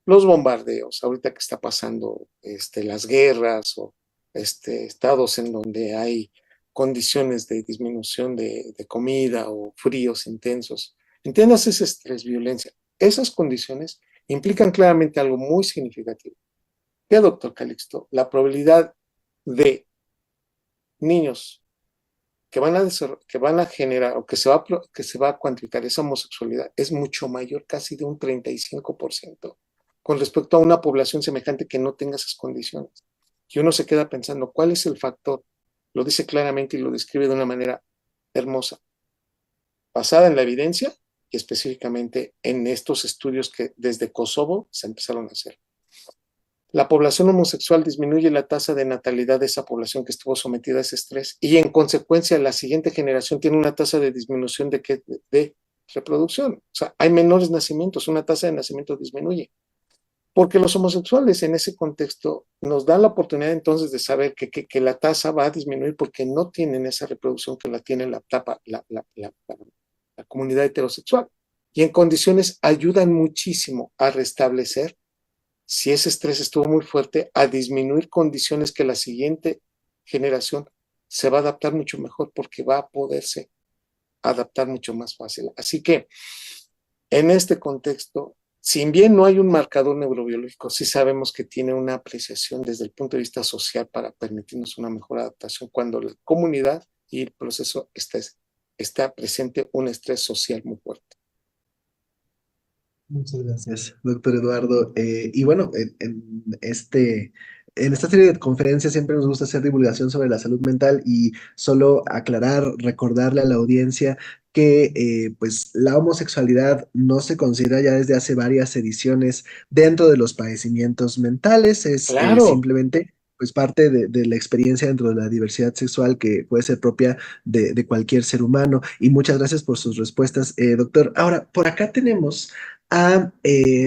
los bombardeos, ahorita que está pasando las guerras o estados en donde hay condiciones de disminución de comida o fríos intensos, entiéndase ese estrés, violencia. Esas condiciones implican claramente algo muy significativo. ¿Qué, doctor Calixto? La probabilidad de niños que van a generar o que se va a cuantificar esa homosexualidad es mucho mayor, casi de un 35%, con respecto a una población semejante que no tenga esas condiciones. Y uno se queda pensando, ¿cuál es el factor? Lo dice claramente y lo describe de una manera hermosa, basada en la evidencia. y específicamente en estos estudios que desde Kosovo se empezaron a hacer. La población homosexual disminuye la tasa de natalidad de esa población que estuvo sometida a ese estrés y en consecuencia la siguiente generación tiene una tasa de disminución de reproducción. O sea, hay menores nacimientos, una tasa de nacimiento disminuye. Porque los homosexuales en ese contexto nos dan la oportunidad entonces de saber que la tasa va a disminuir porque no tienen esa reproducción que la tiene la comunidad heterosexual. Y en condiciones ayudan muchísimo a restablecer, si ese estrés estuvo muy fuerte, a disminuir condiciones que la siguiente generación se va a adaptar mucho mejor porque va a poderse adaptar mucho más fácil. Así que en este contexto, si bien no hay un marcador neurobiológico, sí sabemos que tiene una apreciación desde el punto de vista social para permitirnos una mejor adaptación cuando la comunidad y el proceso está presente un estrés social muy fuerte. Muchas gracias, doctor Eduardo. Y bueno, en esta serie de conferencias siempre nos gusta hacer divulgación sobre la salud mental y solo aclarar, recordarle a la audiencia que pues la homosexualidad no se considera ya desde hace varias ediciones dentro de los padecimientos mentales, es Claro, simplemente pues parte de la experiencia dentro de la diversidad sexual que puede ser propia de cualquier ser humano. Y muchas gracias por sus respuestas, doctor. Ahora, por acá tenemos a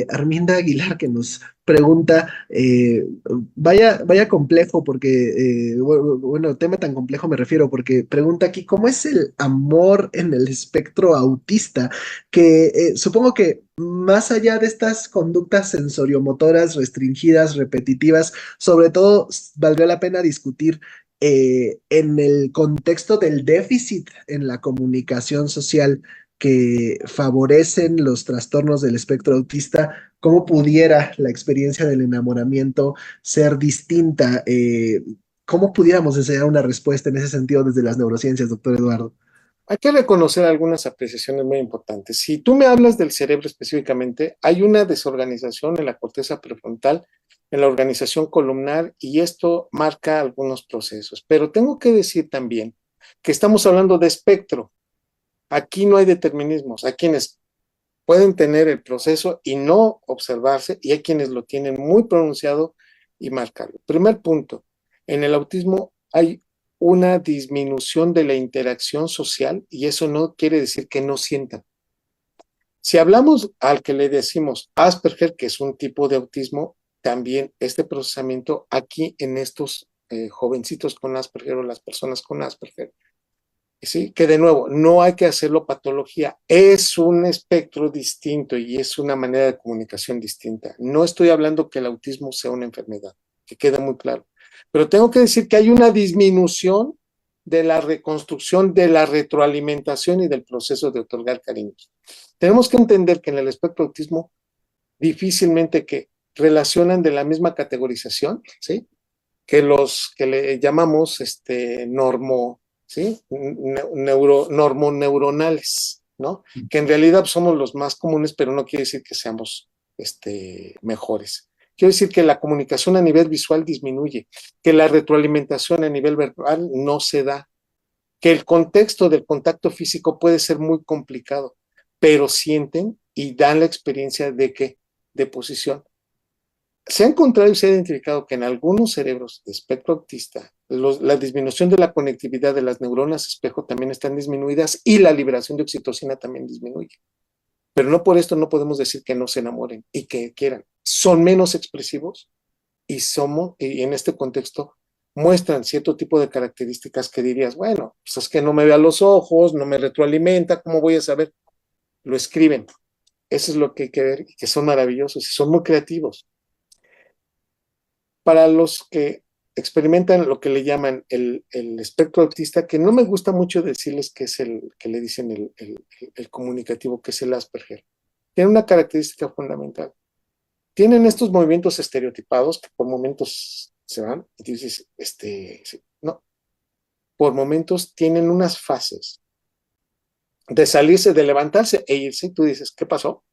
Arminda Aguilar que nos pregunta, vaya complejo porque, bueno, tema tan complejo me refiero porque pregunta aquí, ¿cómo es el amor en el espectro autista? Que supongo que más allá de estas conductas sensoriomotoras restringidas, repetitivas, sobre todo valdría la pena discutir en el contexto del déficit en la comunicación social que favorecen los trastornos del espectro autista, ¿cómo pudiera la experiencia del enamoramiento ser distinta? ¿Cómo pudiéramos enseñar una respuesta en ese sentido desde las neurociencias, doctor Eduardo? hay que reconocer algunas apreciaciones muy importantes. Si tú me hablas del cerebro específicamente, hay una desorganización en la corteza prefrontal, en la organización columnar, y esto marca algunos procesos. Pero tengo que decir también que estamos hablando de espectro. Aquí no hay determinismos. Hay quienes pueden tener el proceso y no observarse, y hay quienes lo tienen muy pronunciado y marcado. Primer punto, en el autismo hay una disminución de la interacción social y eso no quiere decir que no sientan. Si hablamos al que le decimos Asperger, que es un tipo de autismo, también este procesamiento aquí en estos jovencitos con Asperger o las personas con Asperger, ¿sí? Que de nuevo, no hay que hacerlo patología, es un espectro distinto y es una manera de comunicación distinta. No estoy hablando que el autismo sea una enfermedad, que quede muy claro, pero tengo que decir que hay una disminución de la reconstrucción, de la retroalimentación y del proceso de otorgar cariños. Tenemos que entender que en el espectro autismo difícilmente que relacionan de la misma categorización, ¿sí? Que los que le llamamos ¿sí? Normoneuronales, ¿no? Que en realidad somos los más comunes, pero no quiere decir que seamos mejores. Quiere decir que la comunicación a nivel visual disminuye, que la retroalimentación a nivel verbal no se da, que el contexto del contacto físico puede ser muy complicado, pero sienten y dan la experiencia de que de posición. Se ha encontrado y se ha identificado que en algunos cerebros de espectro autista la disminución de la conectividad de las neuronas espejo también están disminuidas y la liberación de oxitocina también disminuye. Pero no por esto no podemos decir que no se enamoren y que quieran. Son menos expresivos y en este contexto muestran cierto tipo de características que dirías, bueno, pues es que no me ve a los ojos, no me retroalimenta, ¿cómo voy a saber? Lo escriben. Eso es lo que hay que ver y que son maravillosos y son muy creativos. Para los que experimentan lo que le llaman el espectro autista, que no me gusta mucho decirles que es el que le dicen el comunicativo, que es el Asperger, tiene una característica fundamental. Tienen estos movimientos estereotipados que por momentos se van, y dices, sí, no, por momentos tienen unas fases de salirse, de levantarse e irse, y tú dices, ¿qué pasó?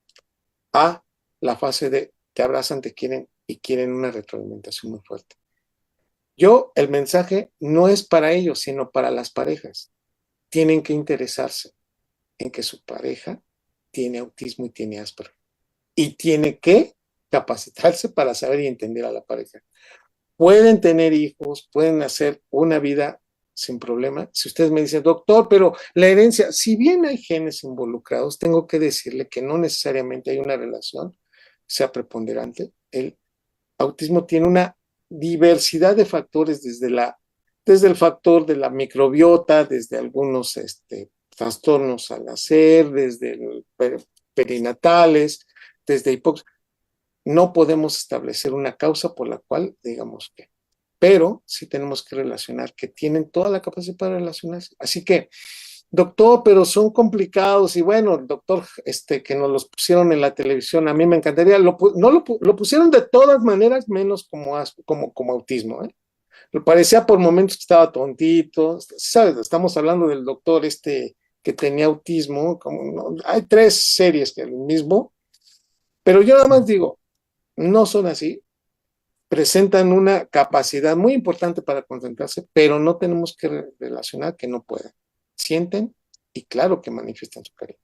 A la fase de te abrazan, te quieren y quieren una retroalimentación muy fuerte. El mensaje no es para ellos, sino para las parejas. Tienen que interesarse en que su pareja tiene autismo y tiene Asperger. Y tiene que capacitarse para saber y entender a la pareja. Pueden tener hijos, pueden hacer una vida sin problema. Si ustedes me dicen, doctor, pero la herencia, si bien hay genes involucrados, tengo que decirle que no necesariamente hay una relación, sea preponderante. El autismo tiene una diversidad de factores desde el factor de la microbiota, desde algunos trastornos al nacer, desde el perinatales, desde hipoxia. No podemos establecer una causa por la cual digamos que, pero sí tenemos que relacionar que tienen toda la capacidad para relacionarse. Así que, doctor, pero son complicados y bueno, doctor, que nos los pusieron en la televisión, a mí me encantaría, no lo pusieron de todas maneras, menos como autismo, ¿eh? Me parecía por momentos que estaba tontito, ¿sabes? Estamos hablando del doctor que tenía autismo, ¿no? Hay 3 series que es el mismo, pero yo nada más digo, no son así, presentan una capacidad muy importante para concentrarse, pero no tenemos que relacionar que no pueden. Sienten y claro que manifiestan su cariño.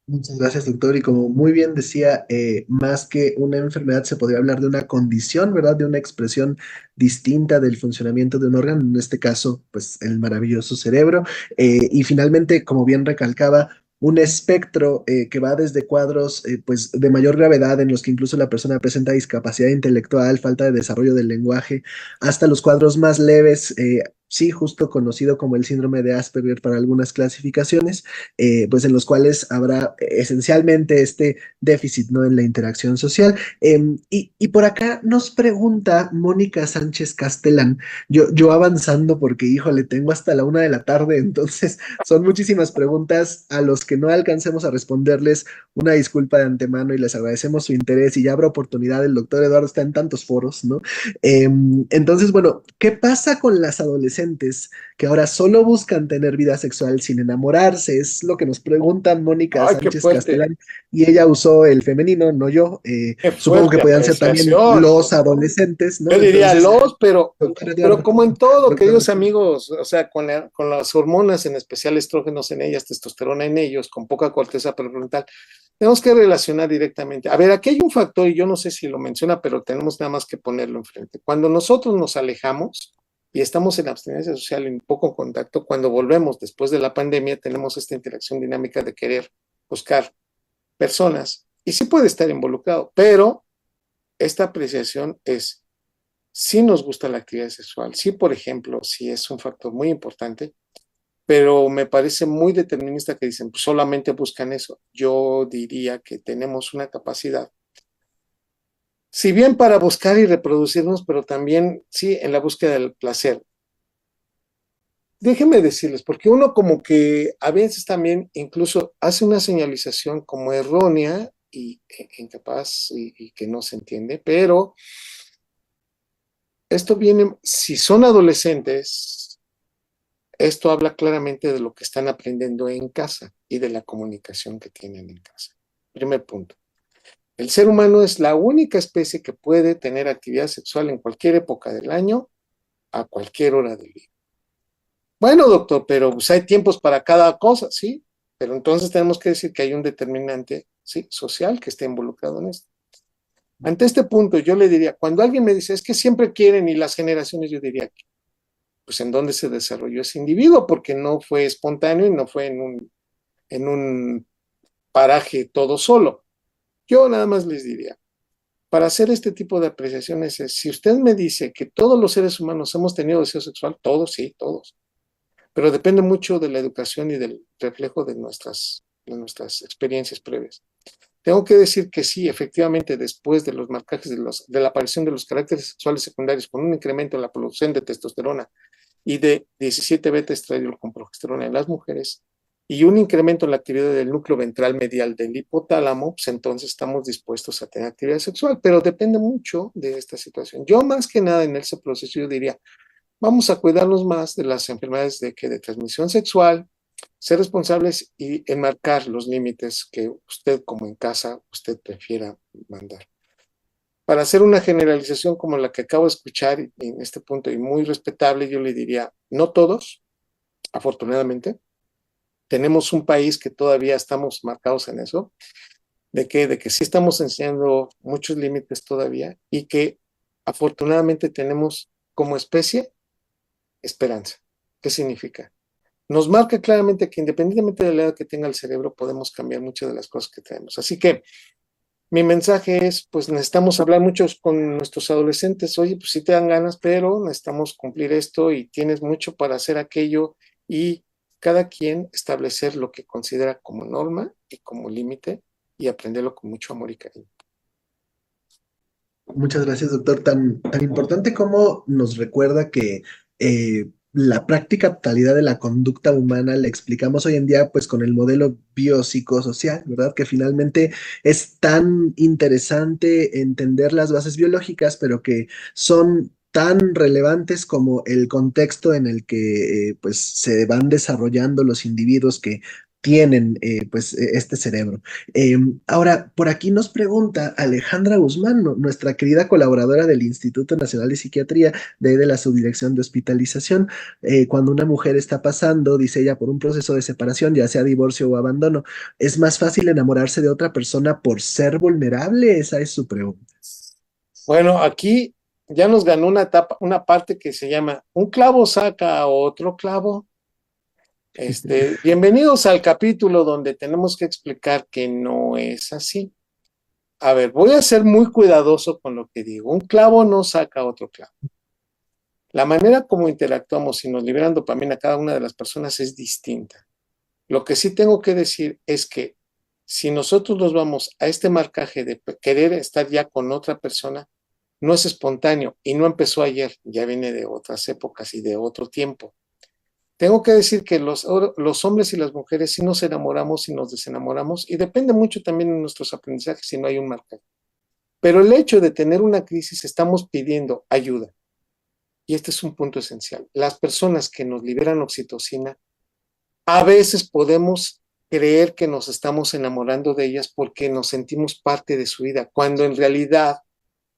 Muchas gracias, doctor. Y como muy bien decía, más que una enfermedad se podría hablar de una condición, ¿verdad? De una expresión distinta del funcionamiento de un órgano, en este caso, pues el maravilloso cerebro. Y finalmente, como bien recalcaba, un espectro que va desde cuadros pues de mayor gravedad en los que incluso la persona presenta discapacidad intelectual, falta de desarrollo del lenguaje, hasta los cuadros más leves, sí, justo conocido como el síndrome de Asperger para algunas clasificaciones, pues en los cuales habrá esencialmente este déficit, ¿no? En la interacción social. Y por acá nos pregunta Mónica Sánchez Castellán, yo avanzando porque, híjole, tengo hasta la 1 de la tarde, entonces son muchísimas preguntas a los que no alcancemos a responderles. Una disculpa de antemano y les agradecemos su interés y ya habrá oportunidad, el doctor Eduardo está en tantos foros, ¿no? Entonces, bueno, ¿qué pasa con las adolescentes que ahora solo buscan tener vida sexual sin enamorarse? Es lo que nos pregunta Mónica Ay, qué Sánchez fuerte, Castellán y ella usó el femenino, no yo. qué Supongo que fuerte podían ser también apreciación. los adolescentes, Yo ¿no? diría Entonces, doctor pero Eduardo, como en todo, doctor, queridos amigos, o sea, con las hormonas, en especial estrógenos en ellas, testosterona en ellos, con poca corteza prefrontal, tenemos que relacionar directamente. A ver, aquí hay un factor, y yo no sé si lo menciona, pero tenemos nada más que ponerlo enfrente. Cuando nosotros nos alejamos y estamos en abstinencia social, en poco contacto, cuando volvemos después de la pandemia, tenemos esta interacción dinámica de querer buscar personas, y sí puede estar involucrado, pero esta apreciación es si nos gusta la actividad sexual, sí, por ejemplo, sí es un factor muy importante, pero me parece muy determinista que dicen, pues solamente buscan eso. Yo diría que tenemos una capacidad, si bien para buscar y reproducirnos, pero también, sí, en la búsqueda del placer. Déjenme decirles, porque uno como que a veces también incluso hace una señalización como errónea y incapaz y que no se entiende, pero esto viene, si son adolescentes, esto habla claramente de lo que están aprendiendo en casa y de la comunicación que tienen en casa. Primer punto. El ser humano es la única especie que puede tener actividad sexual en cualquier época del año, a cualquier hora del día. Bueno, doctor, pero pues hay tiempos para cada cosa, ¿sí? Pero entonces tenemos que decir que hay un determinante, ¿sí? Social que está involucrado en esto. Ante este punto, yo le diría, cuando alguien me dice, es que siempre quieren y las generaciones, yo diría, pues en dónde se desarrolló ese individuo, porque no fue espontáneo y no fue en un paraje todo solo. Yo nada más les diría, para hacer este tipo de apreciaciones, si usted me dice que todos los seres humanos hemos tenido deseo sexual, todos, sí, todos, pero depende mucho de la educación y del reflejo de nuestras experiencias previas. Tengo que decir que sí, efectivamente, después de los marcajes de la aparición de los caracteres sexuales secundarios con un incremento en la producción de testosterona y de 17 beta estradiol con progesterona en las mujeres y un incremento en la actividad del núcleo ventral medial del hipotálamo, pues entonces estamos dispuestos a tener actividad sexual, pero depende mucho de esta situación. Yo más que nada en ese proceso yo diría, vamos a cuidarnos más de las enfermedades de transmisión sexual, ser responsables y enmarcar los límites que usted como en casa, usted prefiera mandar. Para hacer una generalización como la que acabo de escuchar en este punto y muy respetable, yo le diría, no todos, afortunadamente, tenemos un país que todavía estamos marcados en eso, de que sí estamos enseñando muchos límites todavía y que afortunadamente tenemos como especie esperanza. ¿Qué significa? Nos marca claramente que independientemente de la edad que tenga el cerebro, podemos cambiar muchas de las cosas que tenemos. Así que mi mensaje es, pues necesitamos hablar mucho con nuestros adolescentes. Oye, pues sí te dan ganas, pero necesitamos cumplir esto y tienes mucho para hacer aquello y cada quien establecer lo que considera como norma y como límite y aprenderlo con mucho amor y cariño. Muchas gracias, doctor. Tan importante como nos recuerda que la práctica totalidad de la conducta humana la explicamos hoy en día pues con el modelo biopsicosocial, ¿verdad? Que finalmente es tan interesante entender las bases biológicas, pero que son tan relevantes como el contexto en el que pues se van desarrollando los individuos que tienen pues este cerebro. Ahora, por aquí nos pregunta Alejandra Guzmán, nuestra querida colaboradora del Instituto Nacional de Psiquiatría de la Subdirección de Hospitalización. Cuando una mujer está pasando, dice ella, por un proceso de separación, ya sea divorcio o abandono, ¿es más fácil enamorarse de otra persona por ser vulnerable? Esa es su pregunta. Bueno, aquí ya nos ganó una etapa, una parte que se llama un clavo saca a otro clavo. Bienvenidos al capítulo donde tenemos que explicar que no es así. A ver, voy a ser muy cuidadoso con lo que digo. Un clavo no saca otro clavo. La manera como interactuamos y nos liberan dopamina a cada una de las personas es distinta. Lo que sí tengo que decir es que si nosotros nos vamos a este marcaje de querer estar ya con otra persona, no es espontáneo y no empezó ayer, ya viene de otras épocas y de otro tiempo. Tengo que decir que los hombres y las mujeres sí nos enamoramos y nos desenamoramos y depende mucho también de nuestros aprendizajes si no hay un marcaje. Pero el hecho de tener una crisis estamos pidiendo ayuda. Y este es un punto esencial. Las personas que nos liberan oxitocina, a veces podemos creer que nos estamos enamorando de ellas porque nos sentimos parte de su vida, cuando en realidad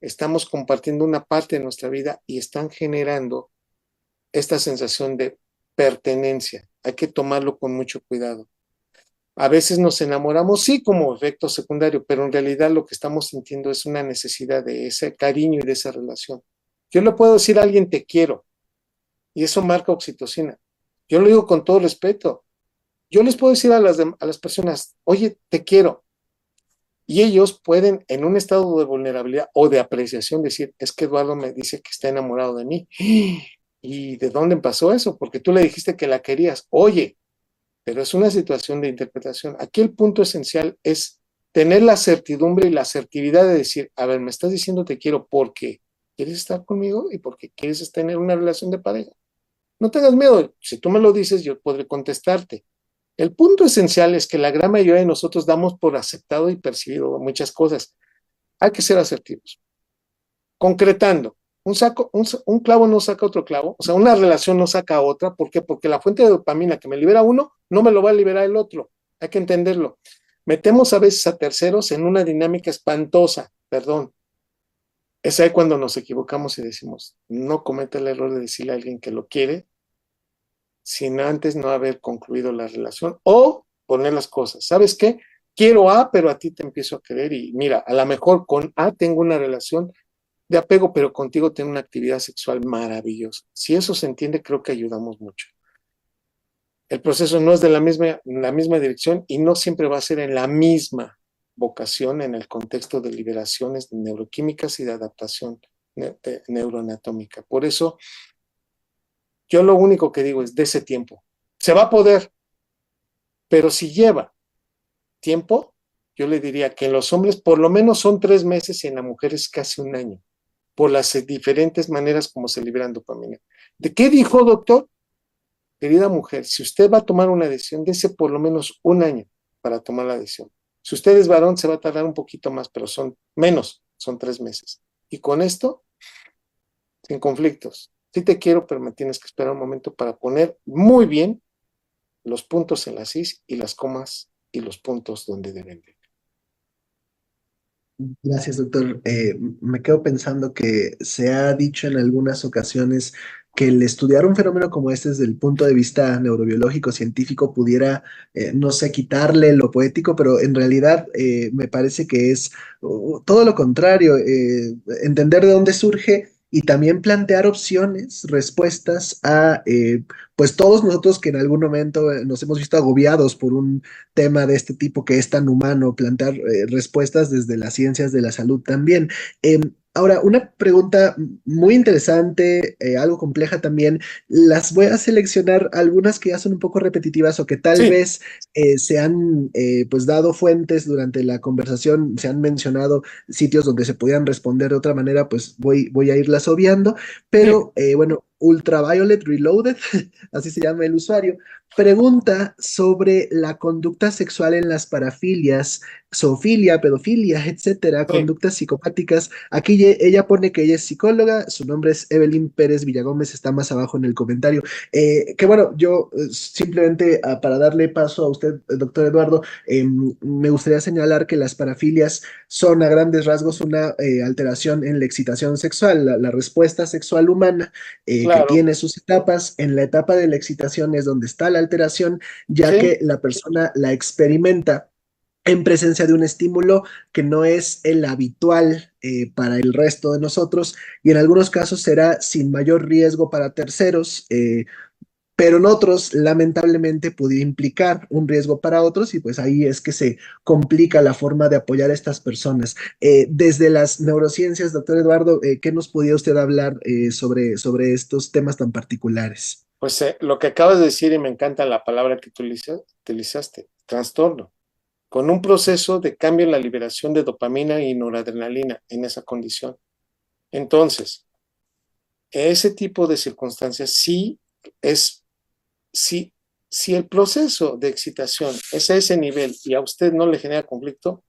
estamos compartiendo una parte de nuestra vida y están generando esta sensación de pertenencia. Hay que tomarlo con mucho cuidado. A veces nos enamoramos, sí, como efecto secundario, pero en realidad lo que estamos sintiendo es una necesidad de ese cariño y de esa relación. Yo le puedo decir a alguien te quiero y eso marca oxitocina. Yo lo digo con todo respeto. Yo les puedo decir a las personas, oye, te quiero. Y ellos pueden, en un estado de vulnerabilidad o de apreciación, decir, es que Eduardo me dice que está enamorado de mí. ¿Y de dónde pasó eso? Porque tú le dijiste que la querías. Oye, pero es una situación de interpretación. Aquí el punto esencial es tener la certidumbre y la asertividad de decir, a ver, me estás diciendo te quiero porque quieres estar conmigo y porque quieres tener una relación de pareja. No tengas miedo, si tú me lo dices, yo podré contestarte. El punto esencial es que la gran mayoría de nosotros damos por aceptado y percibido muchas cosas. Hay que ser asertivos. Concretando, un clavo no saca otro clavo, o sea, una relación no saca otra. ¿Por qué? Porque la fuente de dopamina que me libera uno no me lo va a liberar el otro. Hay que entenderlo. Metemos a veces a terceros en una dinámica espantosa, perdón. Es ahí cuando nos equivocamos y decimos, no cometa el error de decirle a alguien que lo quiere sin antes no haber concluido la relación o poner las cosas. ¿Sabes qué? Quiero A, pero a ti te empiezo a querer y mira, a lo mejor con A tengo una relación de apego, pero contigo tengo una actividad sexual maravillosa. Si eso se entiende, creo que ayudamos mucho. El proceso no es de la misma dirección y no siempre va a ser en la misma vocación en el contexto de liberaciones neuroquímicas y de adaptación neuroanatómica. Por eso, yo lo único que digo es de ese tiempo. Se va a poder, pero si lleva tiempo, yo le diría que en los hombres por lo menos son 3 meses y en la mujer es casi un año, por las diferentes maneras como se liberan dopamina. ¿De qué dijo, doctor? Querida mujer, si usted va a tomar una decisión, dése por lo menos un año para tomar la decisión. Si usted es varón, se va a tardar un poquito más, pero son menos, son 3 meses. Y con esto, sin conflictos. Sí te quiero, pero me tienes que esperar un momento para poner muy bien los puntos en las is y las comas y los puntos donde deben de. Gracias, doctor. Me quedo pensando que se ha dicho en algunas ocasiones que el estudiar un fenómeno como este desde el punto de vista neurobiológico, científico, pudiera, no sé, quitarle lo poético, pero en realidad me parece que es todo lo contrario, entender de dónde surge y también plantear opciones, respuestas a, pues todos nosotros que en algún momento nos hemos visto agobiados por un tema de este tipo que es tan humano, plantear respuestas desde las ciencias de la salud también. Ahora, una pregunta muy interesante, algo compleja también. Las voy a seleccionar algunas que ya son un poco repetitivas o que tal Sí, vez se han pues dado fuentes durante la conversación, se han mencionado sitios donde se podían responder de otra manera, pues voy a irlas obviando. sí, Pero bueno, Ultraviolet Reloaded, así se llama el usuario, pregunta sobre la conducta sexual en las parafilias, zoofilia, pedofilia, etcétera, sí. conductas psicopáticas. Aquí ella pone que ella es psicóloga, su nombre es Evelyn Pérez Villagómez, está más abajo en el comentario. Que bueno, yo simplemente para darle paso a usted, doctor Eduardo, me gustaría señalar que las parafilias son a grandes rasgos una alteración en la excitación sexual, la respuesta sexual humana que Claro, tiene sus etapas. En la etapa de la excitación es donde está la alteración, ya sí, que la persona la experimenta en presencia de un estímulo que no es el habitual para el resto de nosotros y en algunos casos será sin mayor riesgo para terceros, pero en otros lamentablemente puede implicar un riesgo para otros y pues ahí es que se complica la forma de apoyar a estas personas. Desde las neurociencias, doctor Eduardo, ¿qué nos podía usted hablar sobre estos temas tan particulares? pues lo que acabas de decir y me encanta la palabra que utilizaste, trastorno, con un proceso de cambio en la liberación de dopamina y noradrenalina en esa condición. Entonces, ese tipo de circunstancias sí es, sí, si el proceso de excitación es a ese nivel y a usted no le genera conflicto,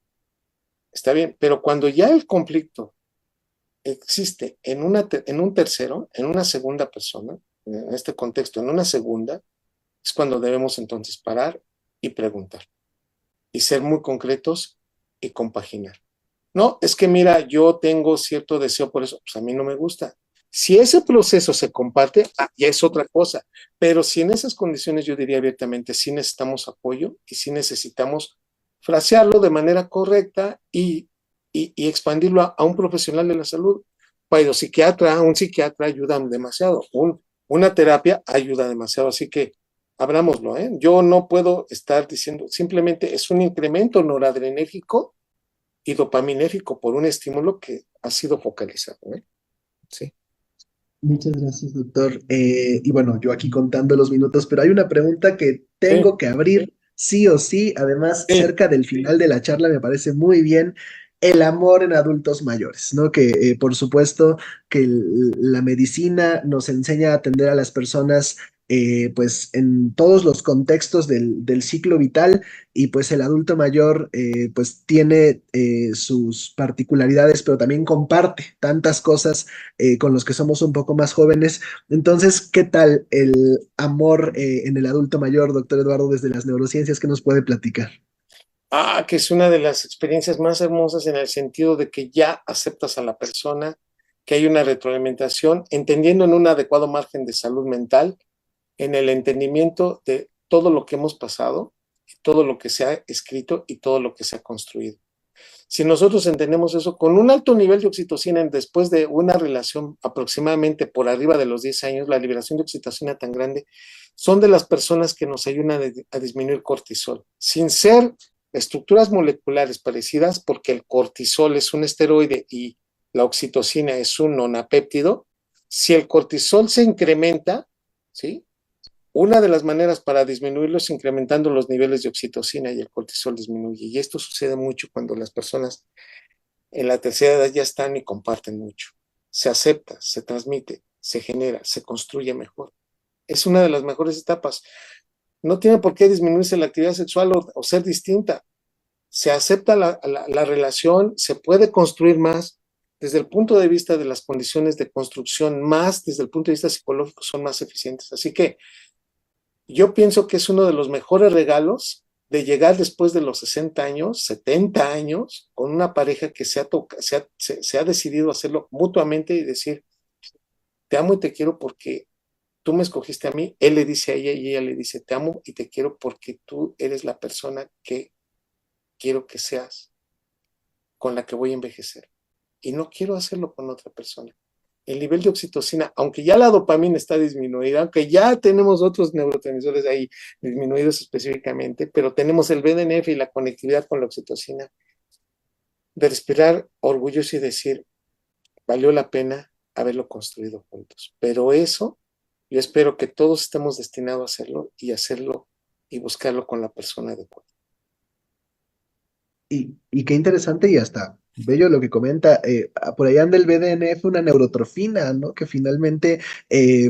está bien, pero cuando ya el conflicto existe en un tercero, en una segunda persona, en este contexto, en una segunda, es cuando debemos entonces parar y preguntar y ser muy concretos y compaginar. No, es que mira, yo tengo cierto deseo por eso, pues a mí no me gusta. Si ese proceso se comparte, ya es otra cosa, pero si en esas condiciones yo diría abiertamente, sí necesitamos apoyo y sí necesitamos frasearlo de manera correcta y expandirlo a un profesional de la salud. Para un psiquiatra ayuda demasiado, una terapia ayuda demasiado, así que abrámoslo, ¿eh? Yo no puedo estar diciendo, simplemente es un incremento noradrenérgico y dopaminérgico por un estímulo que ha sido focalizado, ¿eh? Sí. Muchas gracias, doctor. Y bueno, yo aquí contando los minutos, pero hay una pregunta que Sí, tengo que abrir sí o sí. Además, sí. cerca del final de la charla me parece muy bien el amor en adultos mayores, ¿no? Que por supuesto que la medicina nos enseña a atender a las personas pues en todos los contextos del ciclo vital y pues el adulto mayor pues tiene sus particularidades, pero también comparte tantas cosas con los que somos un poco más jóvenes. Entonces, ¿qué tal el amor en el adulto mayor, doctor Eduardo, desde las neurociencias? ¿Qué nos puede platicar? Que es una de las experiencias más hermosas en el sentido de que ya aceptas a la persona, que hay una retroalimentación, entendiendo en un adecuado margen de salud mental, en el entendimiento de todo lo que hemos pasado, todo lo que se ha escrito y todo lo que se ha construido. Si nosotros entendemos eso, con un alto nivel de oxitocina después de una relación aproximadamente por arriba de los 10 años, la liberación de oxitocina tan grande, son de las personas que nos ayudan a disminuir cortisol, sin ser estructuras moleculares parecidas, porque el cortisol es un esteroide y la oxitocina es un nonapéptido. Si el cortisol se incrementa, ¿sí? Una de las maneras para disminuirlo es incrementando los niveles de oxitocina y el cortisol disminuye. Y esto sucede mucho cuando las personas en la tercera edad ya están y comparten mucho. Se acepta, se transmite, se genera, se construye mejor. Es una de las mejores etapas. No tiene por qué disminuirse la actividad sexual o ser distinta. Se acepta la relación, se puede construir más. Desde el punto de vista de las condiciones de construcción, más desde el punto de vista psicológico, son más eficientes. Así que yo pienso que es uno de los mejores regalos de llegar después de los 60 años, 70 años, con una pareja que se ha decidido hacerlo mutuamente y decir, te amo y te quiero porque tú me escogiste a mí, él le dice a ella y ella le dice, te amo y te quiero porque tú eres la persona que quiero que seas, con la que voy a envejecer. Y no quiero hacerlo con otra persona. El nivel de oxitocina, aunque ya la dopamina está disminuida, aunque ya tenemos otros neurotransmisores ahí disminuidos específicamente, pero tenemos el BDNF y la conectividad con la oxitocina, de respirar orgulloso y decir, valió la pena haberlo construido juntos. Pero eso, yo espero que todos estemos destinados a hacerlo y buscarlo con la persona adecuada. Y qué interesante y hasta bello lo que comenta. Por ahí anda el BDNF, una neurotrofina, ¿no? Que finalmente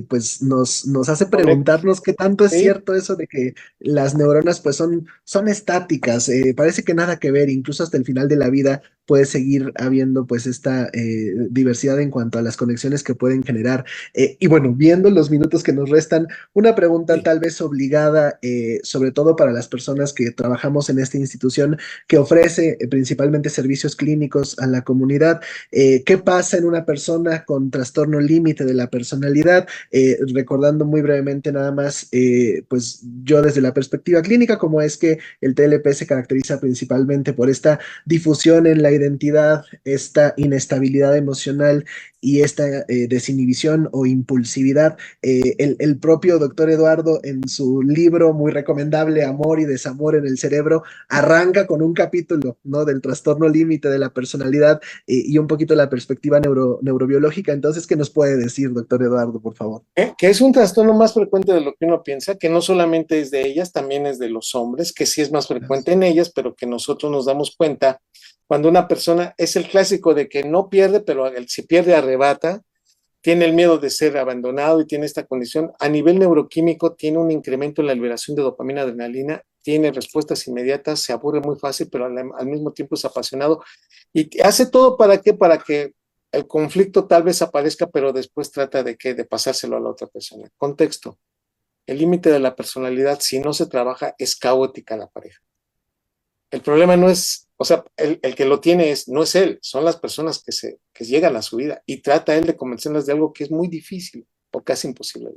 pues nos hace Conecta. preguntarnos qué tanto es Sí, cierto eso de que las neuronas pues son estáticas. Parece que nada que ver, incluso hasta el final de la vida puede seguir habiendo pues esta diversidad en cuanto a las conexiones que pueden generar. Y bueno, viendo los minutos que nos restan, una pregunta sí. tal vez obligada, sobre todo para las personas que trabajamos en esta institución que ofrece principalmente servicios clínicos a la comunidad. ¿Qué pasa en una persona con trastorno límite de la personalidad? Recordando muy brevemente nada más, pues yo desde la perspectiva clínica, como es que el TLP se caracteriza principalmente por esta difusión en la identidad, esta inestabilidad emocional y esta desinhibición o impulsividad. El propio doctor Eduardo en su libro muy recomendable, Amor y Desamor en el Cerebro, arranca con un capítulo, ¿no? Del trastorno límite de la personalidad y un poquito la perspectiva neurobiológica. Entonces, ¿qué nos puede decir, doctor Eduardo, por favor? Que es un trastorno más frecuente de lo que uno piensa, que no solamente es de ellas, también es de los hombres, que sí es más frecuente en ellas, pero que nosotros nos damos cuenta cuando una persona es el clásico de que no pierde, pero si pierde arrebata, tiene el miedo de ser abandonado y tiene esta condición. A nivel neuroquímico tiene un incremento en la liberación de dopamina, adrenalina, tiene respuestas inmediatas, se aburre muy fácil, pero al mismo tiempo es apasionado y hace todo para qué, para que el conflicto tal vez aparezca, pero después trata de qué, de pasárselo a la otra persona. Contexto. El límite de la personalidad, si no se trabaja, es caótica la pareja. El problema no es, o sea, el que lo tiene no es él, son las personas que llegan a su vida y trata él de convencerlas de algo que es muy difícil o casi imposible.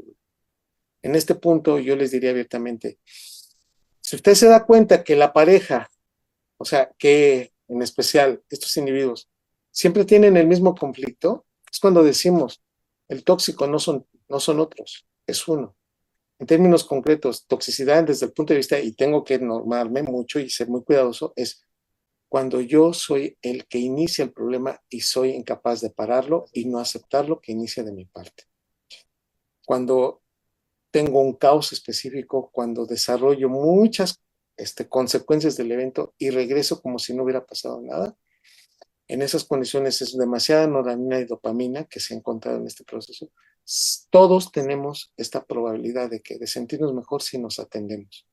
En este punto yo les diría abiertamente, si usted se da cuenta que la pareja, o sea, que en especial estos individuos siempre tienen el mismo conflicto, es cuando decimos, el tóxico no son otros, es uno. En términos concretos, toxicidad desde el punto de vista, y tengo que normarme mucho y ser muy cuidadoso, es cuando yo soy el que inicia el problema y soy incapaz de pararlo y no aceptarlo que inicia de mi parte. Cuando tengo un caos específico, cuando desarrollo muchas consecuencias del evento y regreso como si no hubiera pasado nada, en esas condiciones es demasiada noradrenalina y dopamina que se ha encontrado en este proceso. Todos tenemos esta probabilidad de sentirnos mejor si nos atendemos.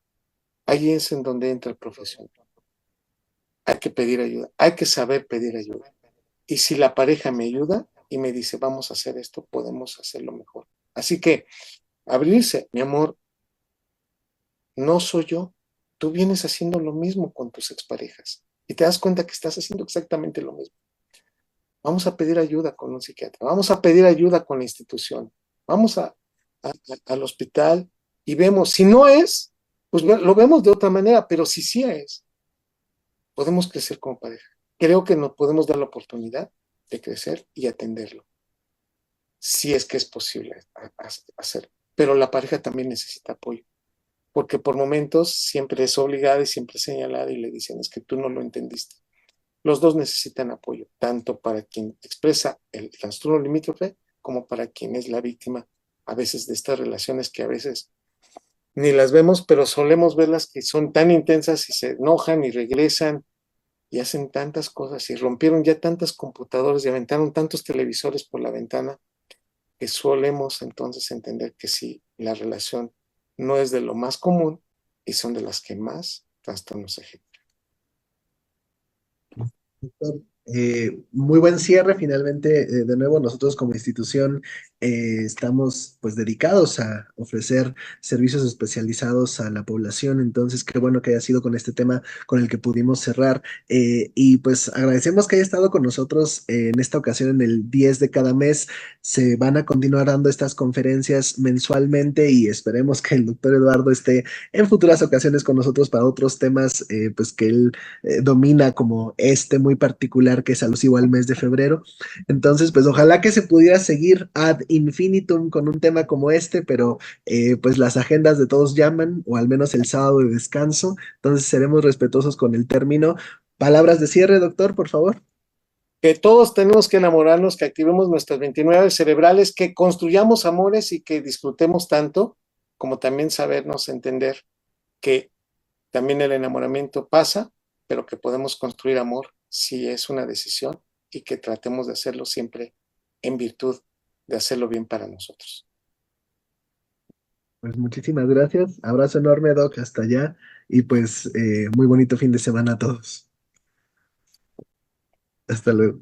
Ahí es en donde entra el profesional. Hay que pedir ayuda, hay que saber pedir ayuda. Y si la pareja me ayuda y me dice, vamos a hacer esto, podemos hacerlo mejor. Así que abrirse, mi amor, no soy yo. Tú vienes haciendo lo mismo con tus exparejas y te das cuenta que estás haciendo exactamente lo mismo. Vamos a pedir ayuda con un psiquiatra, vamos a pedir ayuda con la institución, vamos al hospital y vemos, si no es, pues lo vemos de otra manera, pero si sí es, podemos crecer como pareja. Creo que nos podemos dar la oportunidad de crecer y atenderlo, si es que es posible hacer. Pero la pareja también necesita apoyo, porque por momentos siempre es obligada y siempre es señalada y le dicen, es que tú no lo entendiste. Los dos necesitan apoyo, tanto para quien expresa el trastorno limítrofe como para quien es la víctima a veces de estas relaciones que a veces ni las vemos, pero solemos verlas que son tan intensas y se enojan y regresan y hacen tantas cosas y rompieron ya tantas computadoras y aventaron tantos televisores por la ventana que solemos entonces entender que sí, la relación no es de lo más común y son de las que más trastornos se generan. Muy buen cierre, finalmente, de nuevo, nosotros como institución estamos pues dedicados a ofrecer servicios especializados a la población. Entonces, qué bueno que haya sido con este tema con el que pudimos cerrar. Y pues agradecemos que haya estado con nosotros en esta ocasión en el 10 de cada mes. Se van a continuar dando estas conferencias mensualmente y esperemos que el doctor Eduardo esté en futuras ocasiones con nosotros para otros temas pues que él domina, como este muy particular que es alusivo al mes de febrero. Entonces, pues ojalá que se pudiera seguir ad infinitum con un tema como este, pero pues las agendas de todos llaman, o al menos el sábado de descanso. Entonces seremos respetuosos con el término. Palabras de cierre, doctor, por favor. Que todos tenemos que enamorarnos, que activemos nuestras 29 cerebrales, que construyamos amores y que disfrutemos tanto, como también sabernos entender que también el enamoramiento pasa, pero que podemos construir amor si es una decisión y que tratemos de hacerlo siempre en virtud de hacerlo bien para nosotros. Pues muchísimas gracias. Abrazo enorme, Doc, hasta allá. Y pues muy bonito fin de semana a todos. Hasta luego.